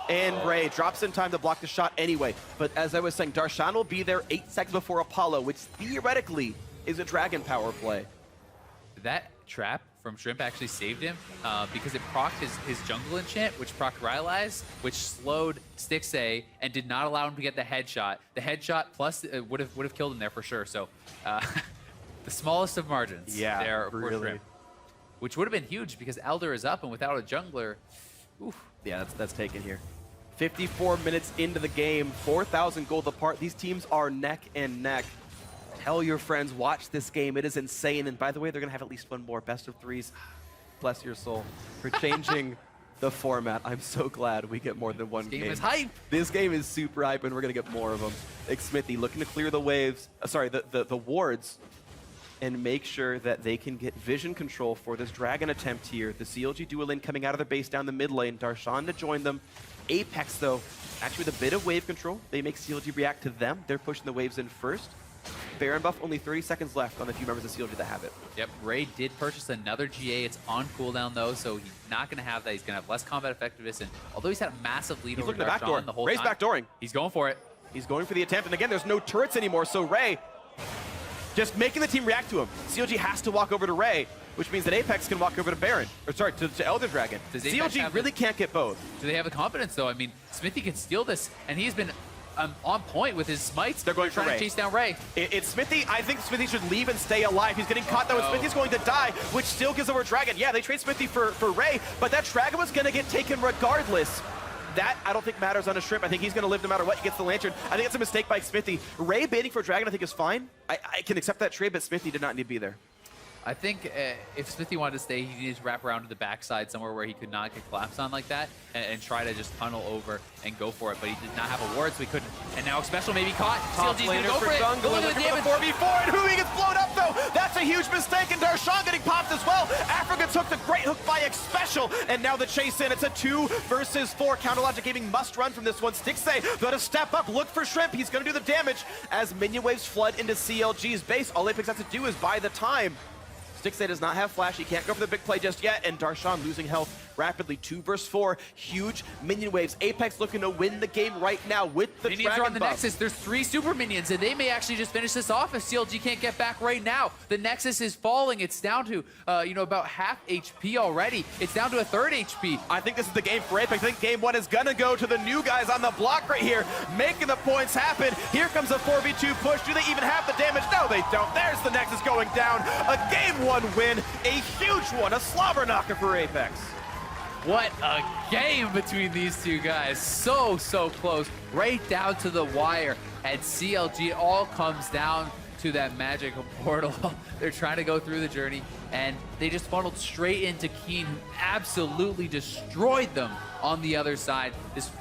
And Ray drops in time to block the shot anyway. But as I was saying, Darshan will be there 8 seconds before Apollo, which theoretically is a Dragon power play.
That trap from Shrimp actually saved him because it procced his jungle enchant, which procced Rylai's, which slowed Stixay and did not allow him to get the headshot. The headshot plus would have killed him there for sure. So the smallest of margins there for Shrimp, which would have been huge because Elder is up, and without a jungler, oof.
Yeah, that's taken here. 54 minutes into the game, 4,000 gold apart. These teams are neck and neck. Tell your friends, watch this game. It is insane. And by the way, they're going to have at least one more best of threes. Bless your soul for changing the format. I'm so glad we get more than one game.
This game is hype.
This game is super hype, and we're going to get more of them. Xmithy looking to clear the waves, the wards, and make sure that they can get vision control for this Dragon attempt here. The CLG dual lane coming out of their base down the mid lane. Darshan to join them. Apex, though, actually with a bit of wave control, they make CLG react to them. They're pushing the waves in first. Baron buff, only 30 seconds left on the few members of CLG that have it.
Yep, Ray did purchase another GA. It's on cooldown, though, so he's not going to have that. He's going to have less combat effectiveness, and although he's had a massive lead over Darshan the whole
Ray's
time,
backdooring.
He's going for it.
He's going for the attempt, and again, there's no turrets anymore, so Ray just making the team react to him. CLG has to walk over to Ray, which means that Apex can walk over to Baron, or sorry, to Elder Dragon. CLG really can't get both.
Do they have the confidence, though? I mean, Smithy can steal this, and he's been on point with his smites.
They're going for
trying to chase down Ray.
It's Smithy. I think Smithy should leave and stay alive. He's getting caught, though, and Smithy's going to die, which still gives over Dragon. Yeah, they trade Smithy for Ray, but that Dragon was going to get taken regardless. That, I don't think, matters on a Shrimp. I think he's going to live no matter what. He gets the Lantern. I think it's a mistake by Smithy. Ray baiting for Dragon, I think, is fine. I can accept that trade, but Smithy did not need to be there.
I think if Smithy wanted to stay, he needed to wrap around to the backside somewhere where he could not get collapsed on like that and try to just tunnel over and go for it. But he did not have a ward, so he couldn't. And now Special may be caught. CLG's going to go for it. Look at the damage.
4v4, and Huhi gets blown up, though. That's a huge mistake, and Darshan getting popped as well. Afro gets hooked, a great hook by Special, and now the chase in. It's a 2 versus 4. Counterlogic Gaming must run from this one. Stixay got to step up, look for Shrimp. He's going to do the damage as minion waves flood into CLG's base. All Apex has to do is buy the time. Stixxay does not have flash. He can't go for the big play just yet, and Darshan losing health rapidly. 2 versus 4. Huge minion waves. Apex looking to win the game right now with the
Minions
Dragon
are on the
buff.
Nexus. There's 3 super minions, and they may actually just finish this off if CLG can't get back right now. The Nexus is falling. It's down to, about half HP already. It's down to a third HP.
I think this is the game for Apex. I think game 1 is gonna go to the new guys on the block right here, making the points happen. Here comes a 4v2 push. Do they even have the damage? No, they don't. There's the Nexus going down. A game 1 win, a huge one, a slobber knocker for Apex.
What a game between these two guys. So close, right down to the wire. And CLG all comes down to that magical portal. They're trying to go through the journey, and they just funneled straight into Keen, who absolutely destroyed them on the other side. This